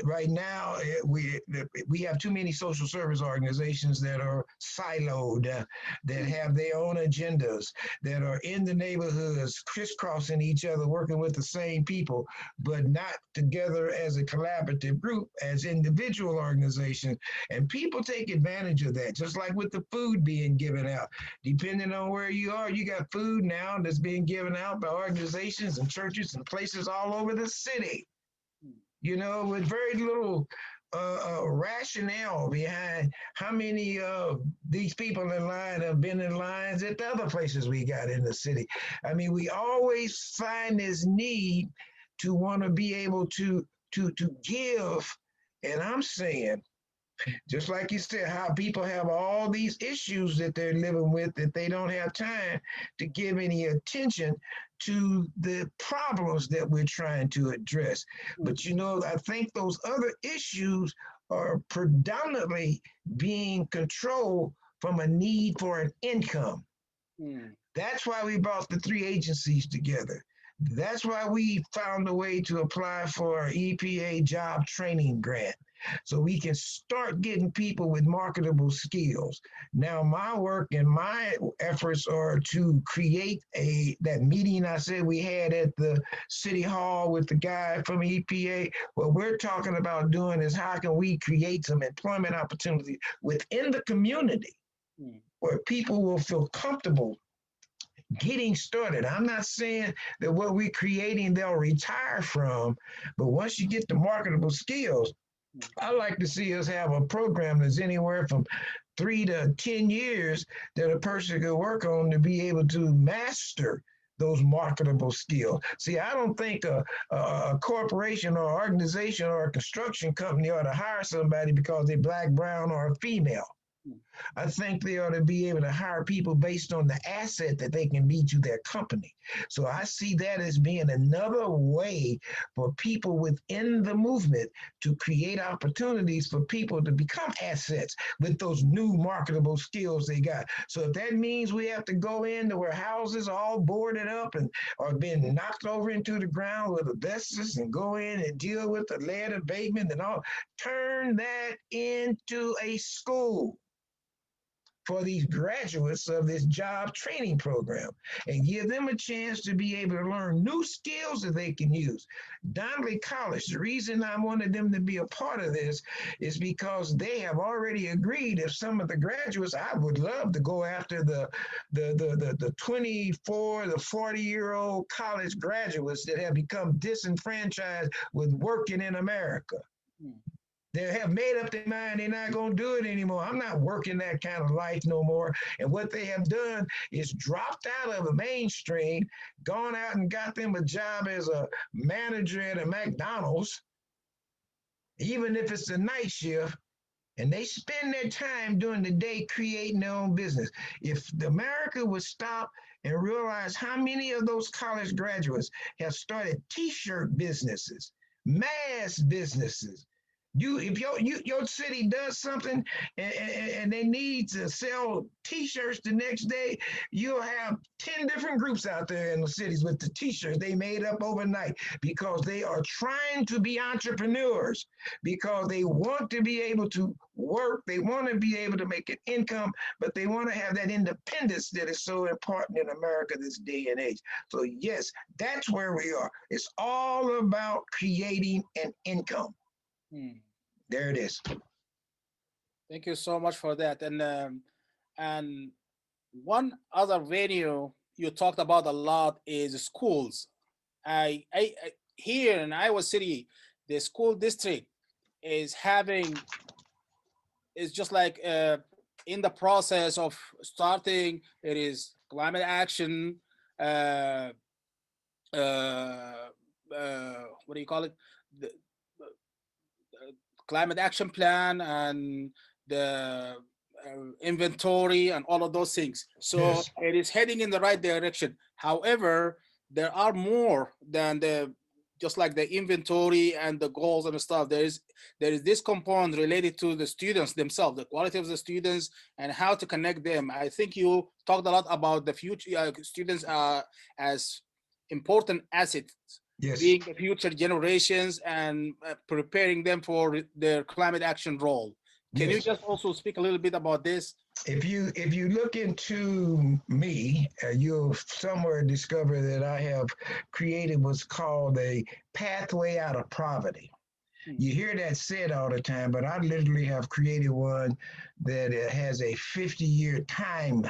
Right now we have too many social service organizations that are siloed, that mm, have their own agendas, that are in the neighborhoods, crisscrossing each other, working with the same people, but not together as a collaborative group, as individual organizations. And people take advantage of that, just like with the food being given out. Depending on where you are, you got food now that's being given out by organizations and churches and places all over the city, mm, with very little rationale behind how many of these people in line have been in lines at the other places we got in the city. I mean, we always find this need to want to be able to give. And I'm saying, just like you said, how people have all these issues that they're living with that they don't have time to give any attention to the problems that we're trying to address. mm, But I think those other issues are predominantly being controlled from a need for an income. mm, That's why we brought the three agencies together. That's why we found a way to apply for an EPA job training grant so we can start getting people with marketable skills. Now, my work and my efforts are to create that meeting I said we had at the city hall with the guy from EPA. What we're talking about doing is how can we create some employment opportunities within the community mm, where people will feel comfortable getting started. I'm not saying that what we're creating they'll retire from, but once you get the marketable skills, mm, I like to see us have a program that's anywhere from 3 to 10 years that a person could work on to be able to master those marketable skills. See, I don't think a corporation or organization or a construction company ought to hire somebody because they're black, brown, or a female. mm, I think they ought to be able to hire people based on the asset that they can be to their company. So I see that as being another way for people within the movement to create opportunities for people to become assets with those new marketable skills they got. So if that means we have to go into where houses are all boarded up and are being knocked over into the ground with asbestos and go in and deal with the lead abatement and all, turn that into a school for these graduates of this job training program and give them a chance to be able to learn new skills that they can use. Donnelly College, the reason I wanted them to be a part of this is because they have already agreed if some of the graduates, I would love to go after the 24, the 40-year-old college graduates that have become disenfranchised with working in America. mm, They have made up their mind they're not going to do it anymore. I'm not working that kind of life no more. And what they have done is dropped out of the mainstream, gone out and got them a job as a manager at a McDonald's, even if it's a night shift. And they spend their time during the day creating their own business. If America would stop and realize how many of those college graduates have started t-shirt businesses, mass businesses, if your city does something and they need to sell t-shirts the next day, you'll have 10 different groups out there in the cities with the t-shirts they made up overnight because they are trying to be entrepreneurs, because they want to be able to work, they want to be able to make an income, but they want to have that independence that is so important in America this day and age. So yes, that's where we are. It's all about creating an income. mm. There it is. Thank you so much for that. And one other venue you talked about a lot is schools. I here in Iowa City, the school district is having it's just like in the process of starting, it is climate action, uh, uh, what do you call it? The climate action plan and the inventory and all of those things. So Yes. it is heading in the right direction. However, there are more than the just like the inventory and the goals and stuff. There is this component related to the students themselves, the quality of the students and how to connect them. I think you talked a lot about the future students as important assets, Yes. being the future generations and preparing them for their climate action role. Can you Yes. just also speak a little bit about this? If you look into me, you'll somewhere discover that I have created what's called a pathway out of poverty. Mm. You hear that said all the time, but I literally have created one that has a 50-year time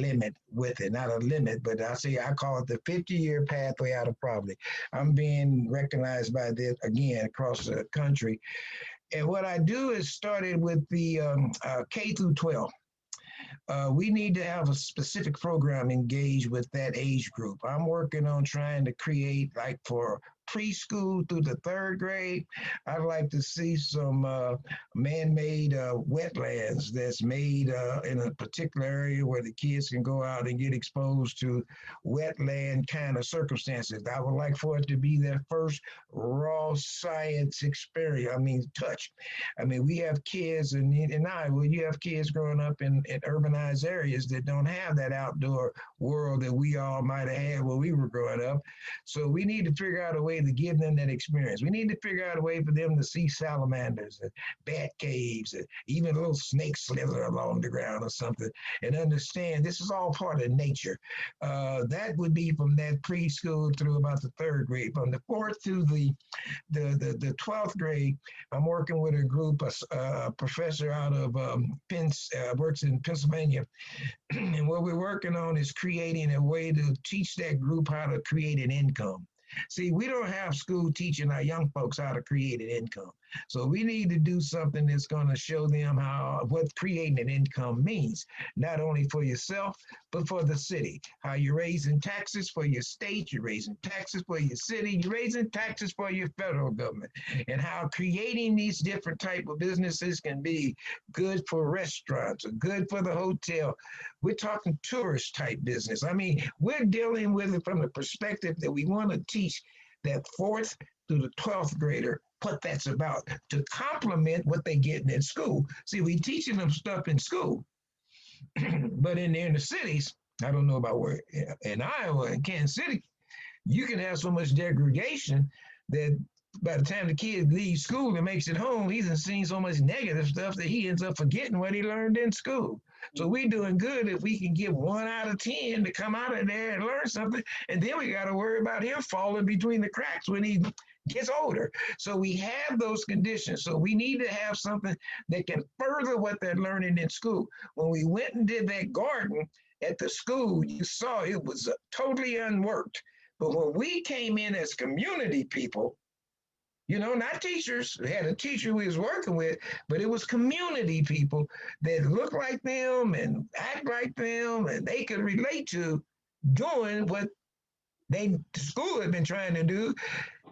limit with it. Not a limit, but I call it the 50-year pathway out of poverty. I'm being recognized by this again across the country. And what I do is started with the K through 12. We need to have a specific program engaged with that age group. I'm working on trying to create, like for preschool through the third grade, I'd like to see some man-made wetlands that's made in a particular area where the kids can go out and get exposed to wetland kind of circumstances. I would like for it to be their first raw science experience. I mean, touch. I mean, we have kids you have kids growing up in urbanized areas that don't have that outdoor world that we all might have had when we were growing up. So we need to figure out a way to give them that experience. We need to figure out a way for them to see salamanders and bat caves and even little snakes slither along the ground or something and understand this is all part of nature. That would be from that preschool through about the third grade. From the fourth to the 12th grade, I'm working with a group, a professor out of works in Pennsylvania. And what we're working on is creating a way to teach that group how to create an income. See, we don't have school teaching our young folks how to create an income. So we need to do something that's going to show them what creating an income means, not only for yourself, but for the city. How you're raising taxes for your state, you're raising taxes for your city, you're raising taxes for your federal government, and how creating these different type of businesses can be good for restaurants or good for the hotel. We're talking tourist type business. I mean, we're dealing with it from the perspective that we want to teach that fourth to the 12th grader what that's about to complement what they get in school. See, we teaching them stuff in school, but in the inner cities, I don't know about where in Iowa and Kansas City, you can have so much degradation that by the time the kid leaves school and makes it home, he's seen so much negative stuff that he ends up forgetting what he learned in school. So we doing good if we can get 1 out of 10 to come out of there and learn something. And then we got to worry about him falling between the cracks when he gets older. So we have those conditions. So we need to have something that can further what they're learning in school. When we went and did that garden at the school, you saw it was totally unworked. But when we came in as community people, not teachers. We had a teacher we was working with, but it was community people that looked like them and act like them, and they could relate to doing what the school had been trying to do,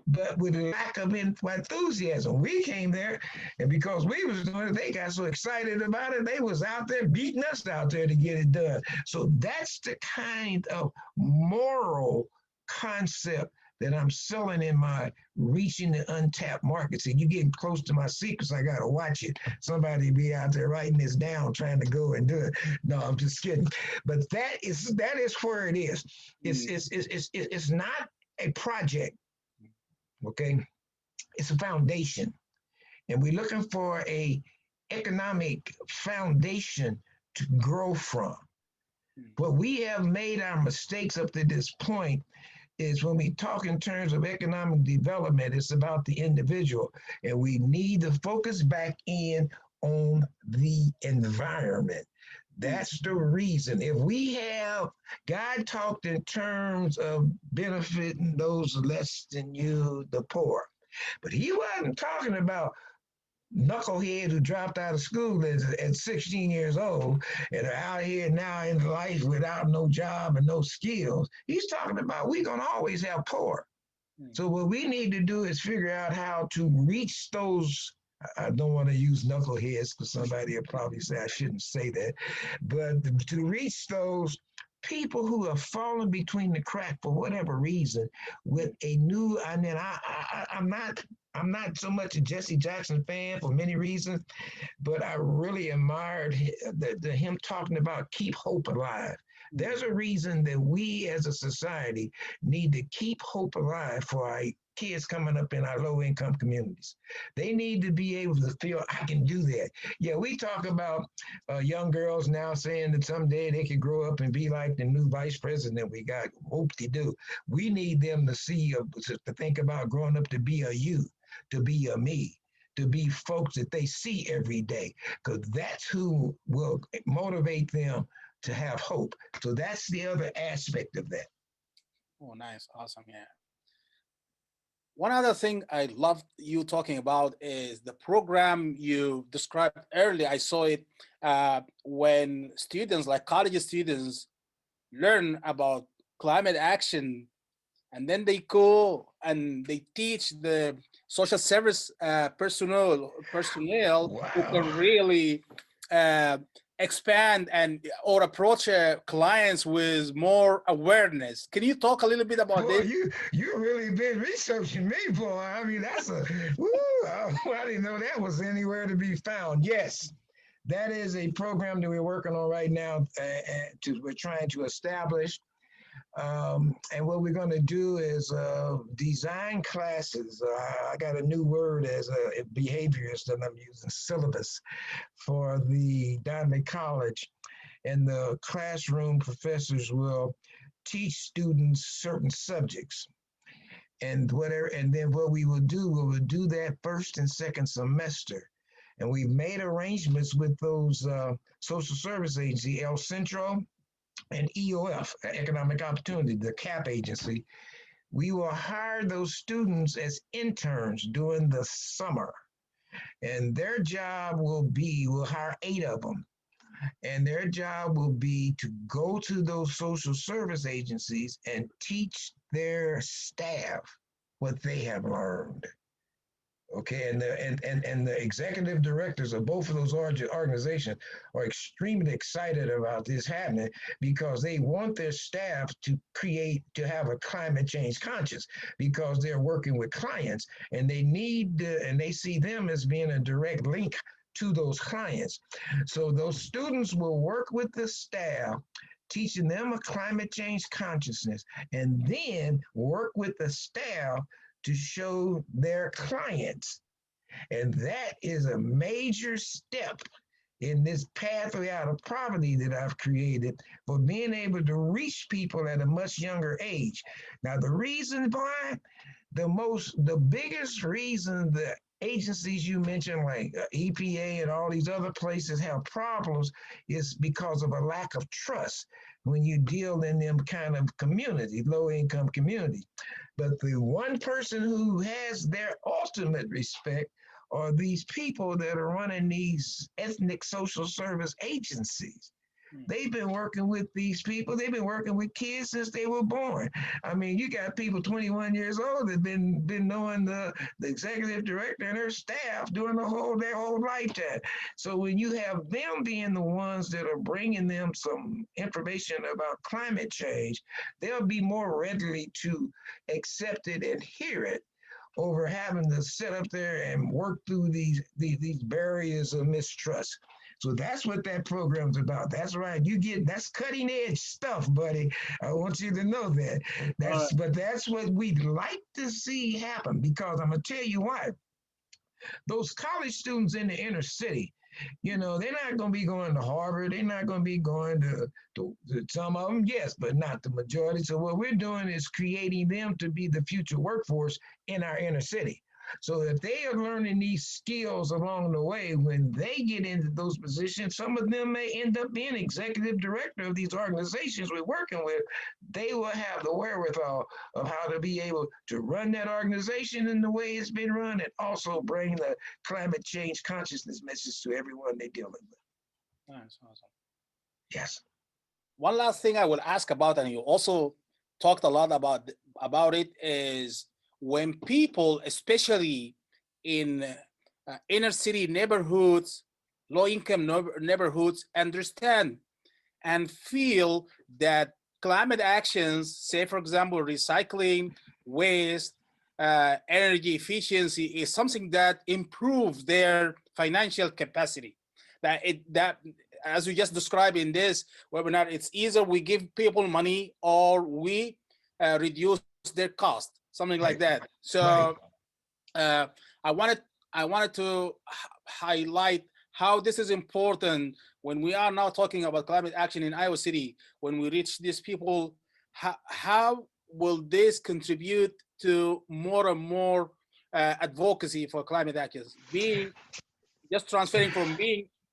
but with a lack of enthusiasm. We came there, and because we was doing it, they got so excited about it, they was out there beating us out there to get it done. So that's the kind of moral concept that I'm selling in my reaching the untapped markets. And you getting close to my secrets, I gotta watch it. Somebody be out there writing this down, trying to go and do it. No, I'm just kidding. But that is where it is. It's not a project, okay? It's a foundation. And we're looking for a economic foundation to grow from. What we have made our mistakes up to this point is when we talk in terms of economic development, it's about the individual. And we need to focus back in on the environment. That's the reason. If we have, God talked in terms of benefiting those less than you, the poor. But he wasn't talking about knucklehead who dropped out of school at 16 years old and are out here now in life without no job and no skills. He's talking about we're going to always have poor. Mm. So what we need to do is figure out how to reach those. I don't want to use knuckleheads because somebody will probably say I shouldn't say that, but to reach those people who have fallen between the crack for whatever reason with a new. I mean, I'm not so much a Jesse Jackson fan for many reasons, but I really admired him talking about keep hope alive. There's a reason that we as a society need to keep hope alive for our kids coming up in our low income communities. They need to be able to feel I can do that. Yeah, we talk about young girls now saying that someday they could grow up and be like the new vice president we got. Hope they do. We need them to see, to think about growing up to be a you, to be a me, to be folks that they see every day, because that's who will motivate them to have hope. So that's the other aspect of that. Oh, nice. Awesome. Yeah. One other thing I loved you talking about is the program you described earlier. I saw it when students, like college students, learn about climate action, and then they go and they teach the social service personnel who Wow. can really uh, expand and or approach clients with more awareness. Can you talk a little bit about Boy, this? you really been researching me, boy. I mean, that's a woo. I didn't know that was anywhere to be found. Yes, that is a program that we're working on right now. We're trying to establish, and what we're going to do is design classes. I got a new word as a behaviorist that I'm using, syllabus, for the Dynamic College. And the classroom professors will teach students certain subjects and whatever. And then what we will do that first and second semester. And we've made arrangements with those social service agency, El Centro and EOF, Economic Opportunity, the CAP agency. We will hire those students as interns during the summer. And their job will be, we'll hire 8 of them. And their job will be to go to those social service agencies and teach their staff what they have learned. Okay, and the executive directors of both of those organizations are extremely excited about this happening because they want their staff to have a climate change conscious because they're working with clients and and they see them as being a direct link to those clients. So those students will work with the staff teaching them a climate change consciousness, and then work with the staff to show their clients. And that is a major step in this pathway out of poverty that I've created for being able to reach people at a much younger age. Now, the reason why, the biggest reason the agencies you mentioned, like EPA and all these other places, have problems is because of a lack of trust when you deal in them kind of community, low income community. But the one person who has their ultimate respect are these people that are running these ethnic social service agencies. Mm. They've been working with these people. They've been working with kids since they were born. I mean, you got people 21 years old that been knowing the executive director and her staff doing their whole lifetime. So when you have them being the ones that are bringing them some information about climate change, they'll be more readily to accept it and hear it over having to sit up there and work through these barriers of mistrust. So that's what that program's about. That's right. That's cutting edge stuff, buddy. I want you to know that. Uh, That's what we'd like to see happen because I'm gonna tell you why. Those college students in the inner city, they're not going to be going to Harvard. They're not going to be going to some of them, yes, but not the majority. So what we're doing is creating them to be the future workforce in our inner city. So if they are learning these skills along the way, when they get into those positions, some of them may end up being executive director of these organizations we're working with. They will have the wherewithal of how to be able to run that organization in the way it's been run and also bring the climate change consciousness message to everyone they're dealing with. That's awesome. Yes. One last thing I will ask about, and you also talked a lot about it, is when people, especially in inner city neighborhoods, low income neighborhoods, understand and feel that climate actions, say for example, recycling, waste, energy efficiency, is something that improves their financial capacity. That as we just described in this webinar, it's either we give people money or we reduce their cost, something like Right. that. So uh, I wanted to highlight how this is important when we are now talking about climate action in Iowa City. When we reach these people, how will this contribute to more and more advocacy for climate actions? Being just transferring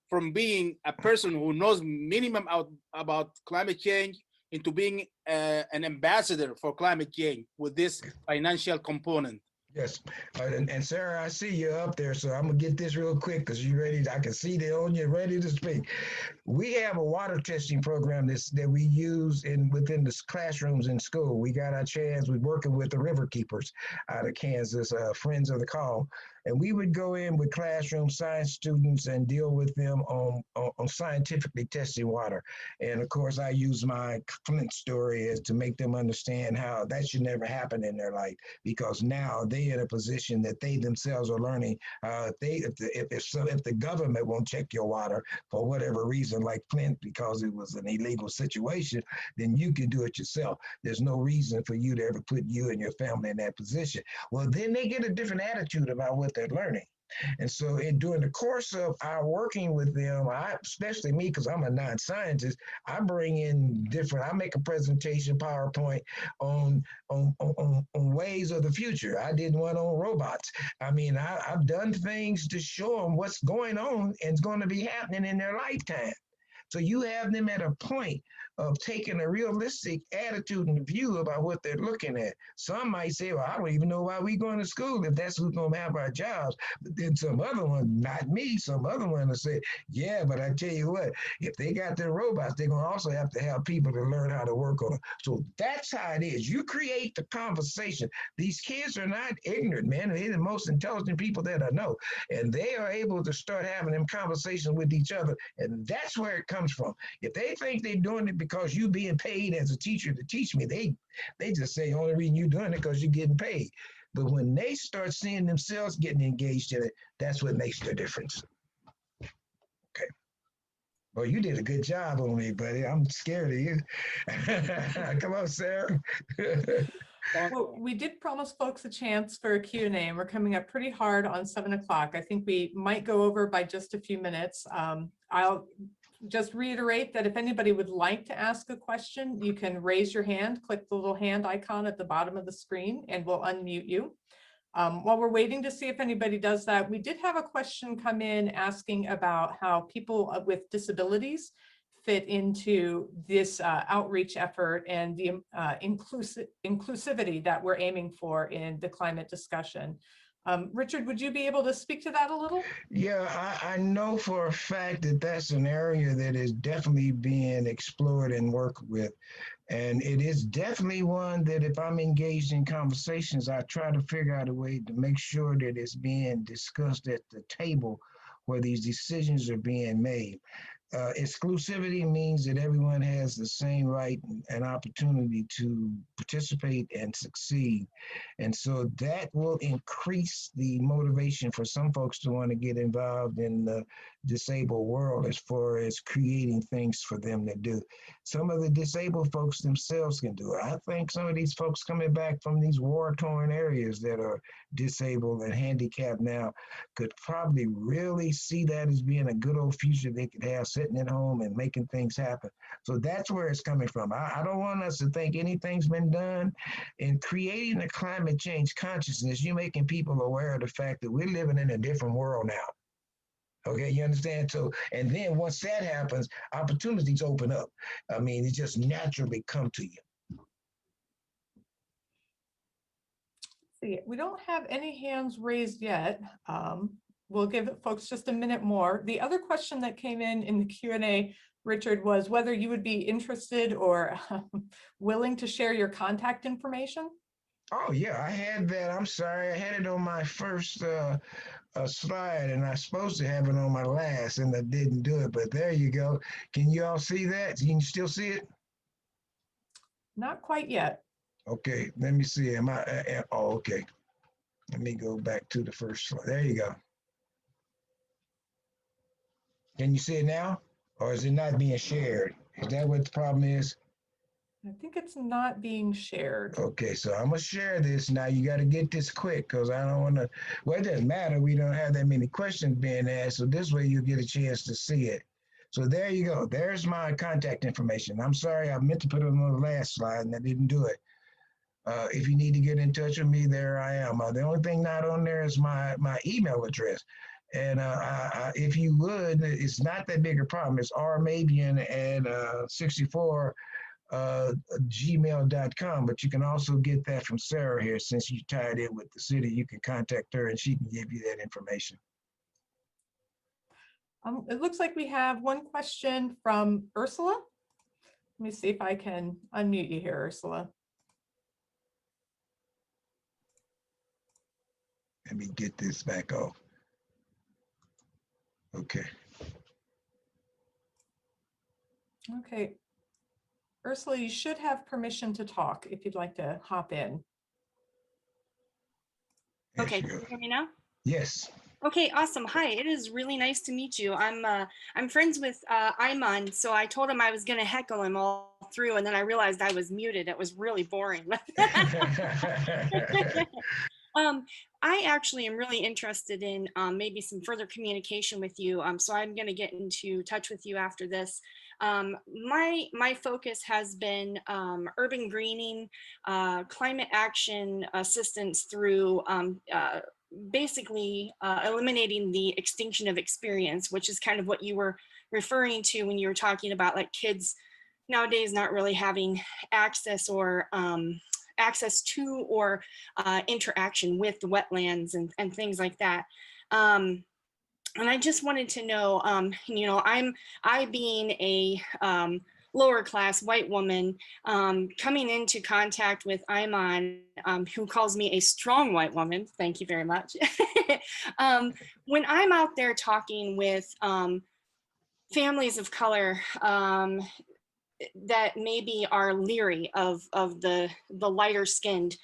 from being a person who knows minimum about climate change into being an ambassador for climate change with this financial component. Yes, and Sarah, I see you up there, so I'm gonna get this real quick because you ready. I can see that on you, ready to speak. We have a water testing program that we use within the classrooms in school. We got our chance. We're working with the river keepers out of Kansas, friends of the call, and we would go in with classroom science students and deal with them on scientifically testing water. And of course, I use my Flint story as to make them understand how that should never happen in their life, because now they're in a position that they themselves are learning. If the government won't check your water for whatever reason, like Flint, because it was an illegal situation, then you can do it yourself. There's no reason for you to ever put you and your family in that position. Well, then they get a different attitude about what they're learning. And so during the course of our working with them, especially me, because I'm a non-scientist, I bring in I make a presentation PowerPoint on ways of the future. I did one on robots. I mean, I've done things to show them what's going on and it's going to be happening in their lifetime. So you have them at a point of taking a realistic attitude and view about what they're looking at. Some might say, well, I don't even know why we're going to school if that's who's going to have our jobs. But then some other one, not me, some other one will say, yeah, but I tell you what, if they got their robots, they're going to also have to have people to learn how to work on it. So that's how it is. You create the conversation. These kids are not ignorant, man. They're the most intelligent people that I know. And they are able to start having them conversations with each other. And that's where it comes from. If they think they're doing it because you being paid as a teacher to teach me, they just say the only reason you're doing it because you're getting paid. But when they start seeing themselves getting engaged in it, that's what makes the difference. Okay. Well, you did a good job on me, buddy. I'm scared of you. Come on, Sarah. Well, we did promise folks a chance for a Q&A, and we're coming up pretty hard on 7 o'clock. I think we might go over by just a few minutes. I'll just reiterate that if anybody would like to ask a question, you can raise your hand, click the little hand icon at the bottom of the screen, and we'll unmute you. While we're waiting to see if anybody does that, we did have a question come in asking about how people with disabilities fit into this outreach effort and the inclusivity that we're aiming for in the climate discussion. Richard, would you be able to speak to that a little? Yeah, I know for a fact that that's an area that is definitely being explored and worked with. And it is definitely one that if I'm engaged in conversations, I try to figure out a way to make sure that it's being discussed at the table where these decisions are being made. Exclusivity means that everyone has the same right and opportunity to participate and succeed. And so that will increase the motivation for some folks to want to get involved in the disabled world as far as creating things for them to do. Some of the disabled folks themselves can do it. I think some of these folks coming back from these war-torn areas that are disabled and handicapped now could probably really see that as being a good old future they could have sitting at home and making things happen. So that's where it's coming from. I don't want us to think anything's been done. In creating a climate change consciousness, you're making people aware of the fact that we're living in a different world now. Okay, you understand? So, and then once that happens, opportunities open up. I mean, it just naturally come to you. See, we don't have any hands raised yet. We'll give folks just a minute more. The other question that came in the Q&A, Richard, was whether you would be interested or willing to share your contact information. Oh yeah, I had that. I'm sorry, I had it on my first slide, and I was supposed to have it on my last, and I didn't do it. But there you go. Can you all see that? You can still see it? Not quite yet. Okay, let me see. Am I? Oh, okay. Let me go back to the first slide. There you go. Can you see it now? Or is it not being shared? Is that what the problem is? I think it's not being shared. Okay, so I'm gonna share this now. You got to get this quick because I don't want to. Well, it doesn't matter. We don't have that many questions being asked, so this way you get a chance to see it. So there you go. There's my contact information. I'm sorry, I meant to put it on the last slide and I didn't do it. If you need to get in touch with me, there I am. The only thing not on there is my email address. And if you would, it's not that big a problem. It's rmabion at 64 gmail.com, but you can also get that from Sarah here. Since you tied in with the city, you can contact her and she can give you that information. It looks like we have one question from Ursula. Let me see if I can unmute you here, Ursula. Let me get this back off. Okay. Okay. Ursula, you should have permission to talk if you'd like to hop in. Okay, can you hear me now? Yes. Okay, awesome. Hi, it is really nice to meet you. I'm friends with Ayman, so I told him I was going to heckle him all through, and then I realized I was muted. It was really boring. I actually am really interested in maybe some further communication with you. So I'm going to get into touch with you after this. My focus has been urban greening, climate action assistance through basically eliminating the extinction of experience, which is kind of what you were referring to when you were talking about like kids nowadays not really having access or access to or interaction with the wetlands and things like that. And I just wanted to know, you know, I being a lower class white woman coming into contact with Ayman, who calls me a strong white woman. Thank you very much. When I'm out there talking with families of color that maybe are leery of the lighter skinned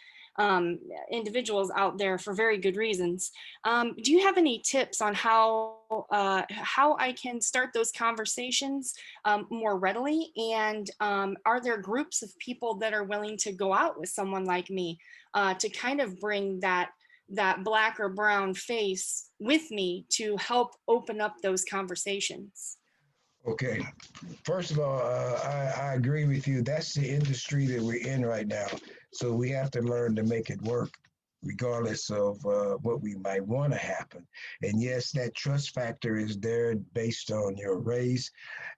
individuals out there for very good reasons. Do you have any tips on how I can start those conversations more readily? And are there groups of people that are willing to go out with someone like me to kind of bring that black or brown face with me to help open up those conversations? Okay. First of all, I agree with you. That's the industry that we're in right now. So we have to learn to make it work, regardless of what we might want to happen. And yes, that trust factor is there based on your race.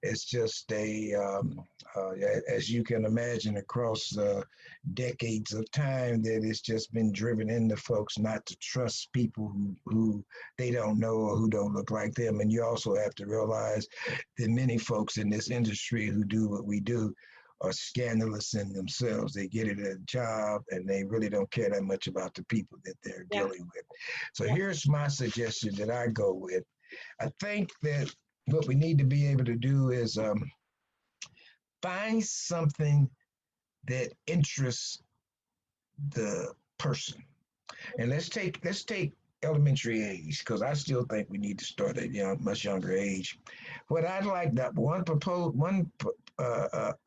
It's just as you can imagine, across decades of time, that it's just been driven into folks not to trust people who they don't know or who don't look like them. And you also have to realize that many folks in this industry who do what we do are scandalous in themselves. They get it at a job and they really don't care that much about the people that they're dealing with. So here's my suggestion that I go with. I think that what we need to be able to do is find something that interests the person. And let's take elementary age, because I still think we need to start at much younger age. What I'd like, that one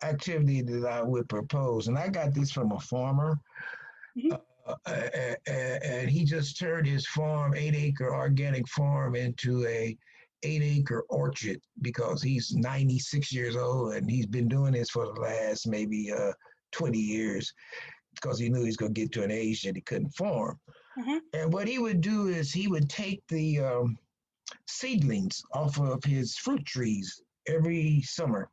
activity that I would propose, and I got this from a farmer, and he just turned his farm, 8-acre organic farm, into a 8-acre orchard because he's 96 years old and he's been doing this for the last maybe 20 years because he knew he's going to get to an age that he couldn't farm. Mhm. And what he would do is he would take the seedlings off of his fruit trees every summer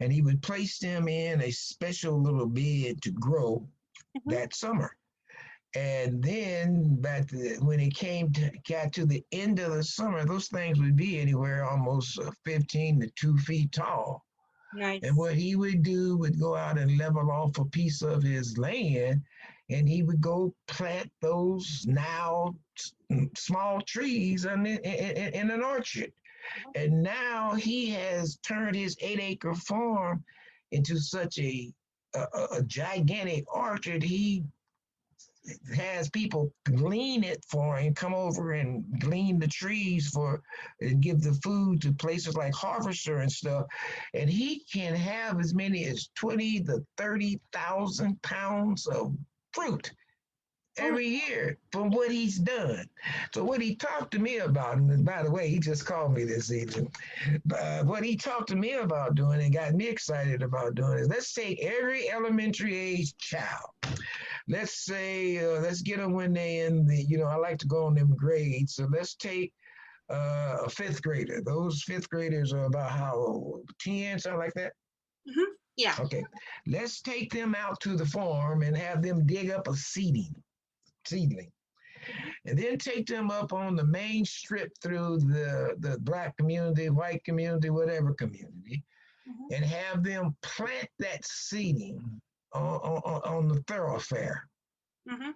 and he would place them in a special little bed to grow Mhm. that summer. And then when it got to the end of the summer, those things would be anywhere almost 15 to 2 feet tall. Nice. And what he would do would go out and level off a piece of his land, and he would go plant those now small trees in an orchard. And now he has turned his 8-acre farm into such a gigantic orchard. He has people glean it for him, come over and glean the trees for and give the food to places like Harvester and stuff. And he can have as many as 20 to 30,000 pounds of fruit every year from what he's done. So what he talked to me about, and by the way, he just called me this evening. What he talked to me about doing and got me excited about doing is let's take every elementary age child. Let's say, let's get them when they in the, I like to go on them grades. So let's take a fifth grader. Those fifth graders are about how old? 10, something like that? Mhm. Yeah. Okay. Let's take them out to the farm and have them dig up a seedling. And then take them up on the main strip through the Black community, white community, whatever community, Mhm. and have them plant that seeding on the thoroughfare Mhm.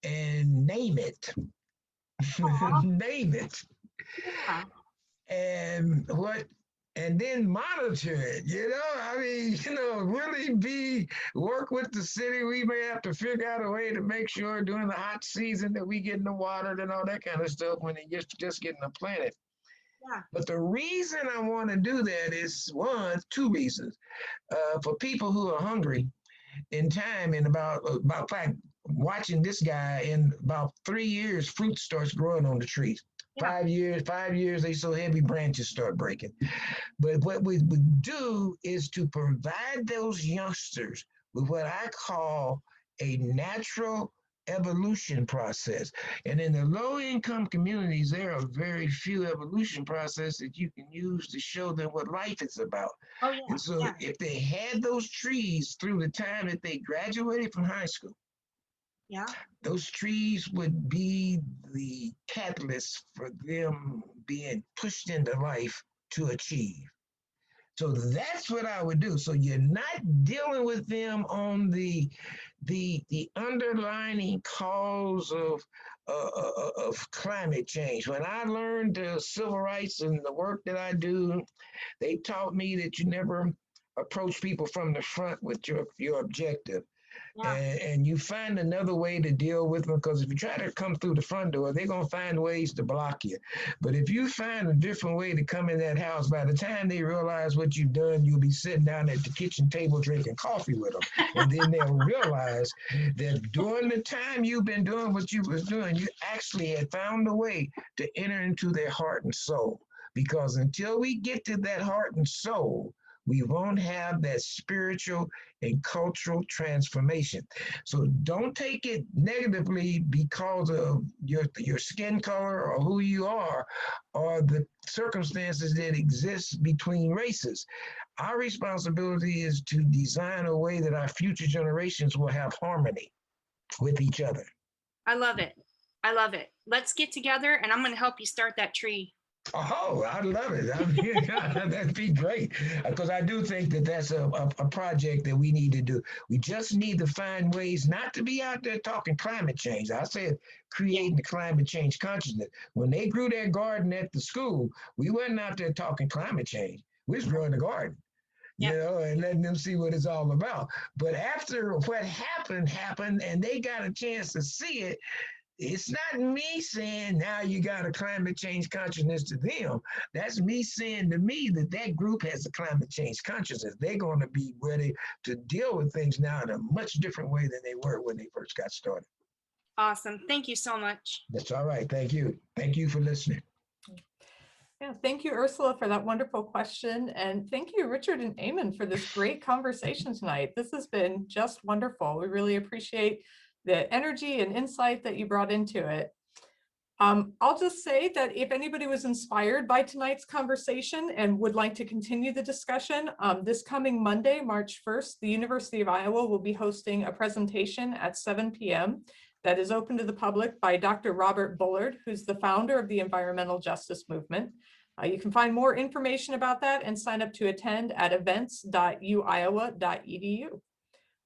and name it. Aw. Name it. Yeah. And then monitor it, I mean, really work with the city. We may have to figure out a way to make sure during the hot season that we getting the watered and all that kind of stuff when it gets just getting the planet. Yeah. But the reason I want to do that is two reasons. For people who are hungry in time, and about fact, watching this guy in about 3 years, fruit starts growing on the trees. Yeah. 5 years, they so heavy branches start breaking. But what we would do is to provide those youngsters with what I call a natural evolution process. And in the low income communities, there are very few evolution processes that you can use to show them what life is about. Oh yeah. And so Yeah. if they had those trees through the time that they graduated from high school, Yeah. those trees would be the catalyst for them being pushed into life to achieve. So that's what I would do. So you're not dealing with them on the underlining cause of climate change. When I learned civil rights and the work that I do, they taught me that you never approach people from the front with your objective. Yeah. And you find another way to deal with them, because if you try to come through the front door, they're going to find ways to block you. But if you find a different way to come in that house, by the time they realize what you've done, you'll be sitting down at the kitchen table drinking coffee with them. And then they'll realize that during the time you've been doing what you was doing, you actually had found a way to enter into their heart and soul. Because until we get to that heart and soul, we won't have that spiritual and cultural transformation. So don't take it negatively because of your skin color or who you are or the circumstances that exist between races. Our responsibility is to design a way that our future generations will have harmony with each other. I love it. I love it. Let's get together and I'm going to help you start that tree. Oh, I love it. That'd be great. Because I do think that that's a project that we need to do. We just need to find ways not to be out there talking climate change. I said creating the climate change consciousness. When they grew their garden at the school, we wasn't out there talking climate change. We was growing the garden. And letting them see what it's all about. But after what happened, and they got a chance to see it, it's not me saying now you got a climate change consciousness to them. That's me saying to me that group has a climate change consciousness. They're going to be ready to deal with things now in a much different way than they were when they first got started. Awesome. Thank you so much. That's all right. Thank you. Thank you for listening. Yeah, thank you, Ursula, for that wonderful question. And thank you, Richard and Ayman, for this great conversation tonight. This has been just wonderful. We really appreciate the energy and insight that you brought into it. I'll just say that if anybody was inspired by tonight's conversation and would like to continue the discussion, this coming Monday, March 1st, the University of Iowa will be hosting a presentation at 7 p.m. that is open to the public by Dr. Robert Bullard, who's the founder of the environmental justice movement. You can find more information about that and sign up to attend at events.uiowa.edu.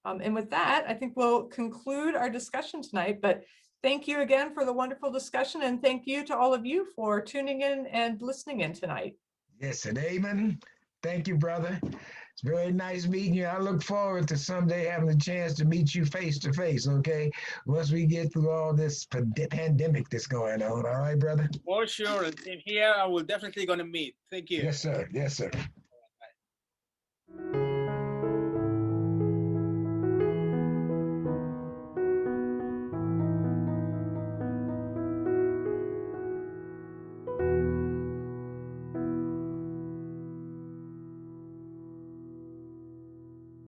And with that, I think we'll conclude our discussion tonight, but thank you again for the wonderful discussion, and thank you to all of you for tuning in and listening in tonight. Yes, and Ayman, thank you, brother. It's very nice meeting you. I look forward to someday having a chance to meet you face to face, okay? Once we get through all this pandemic that's going on. All right, brother? For sure. And here, I will definitely going to meet. Thank you. Yes, sir. Yes, sir.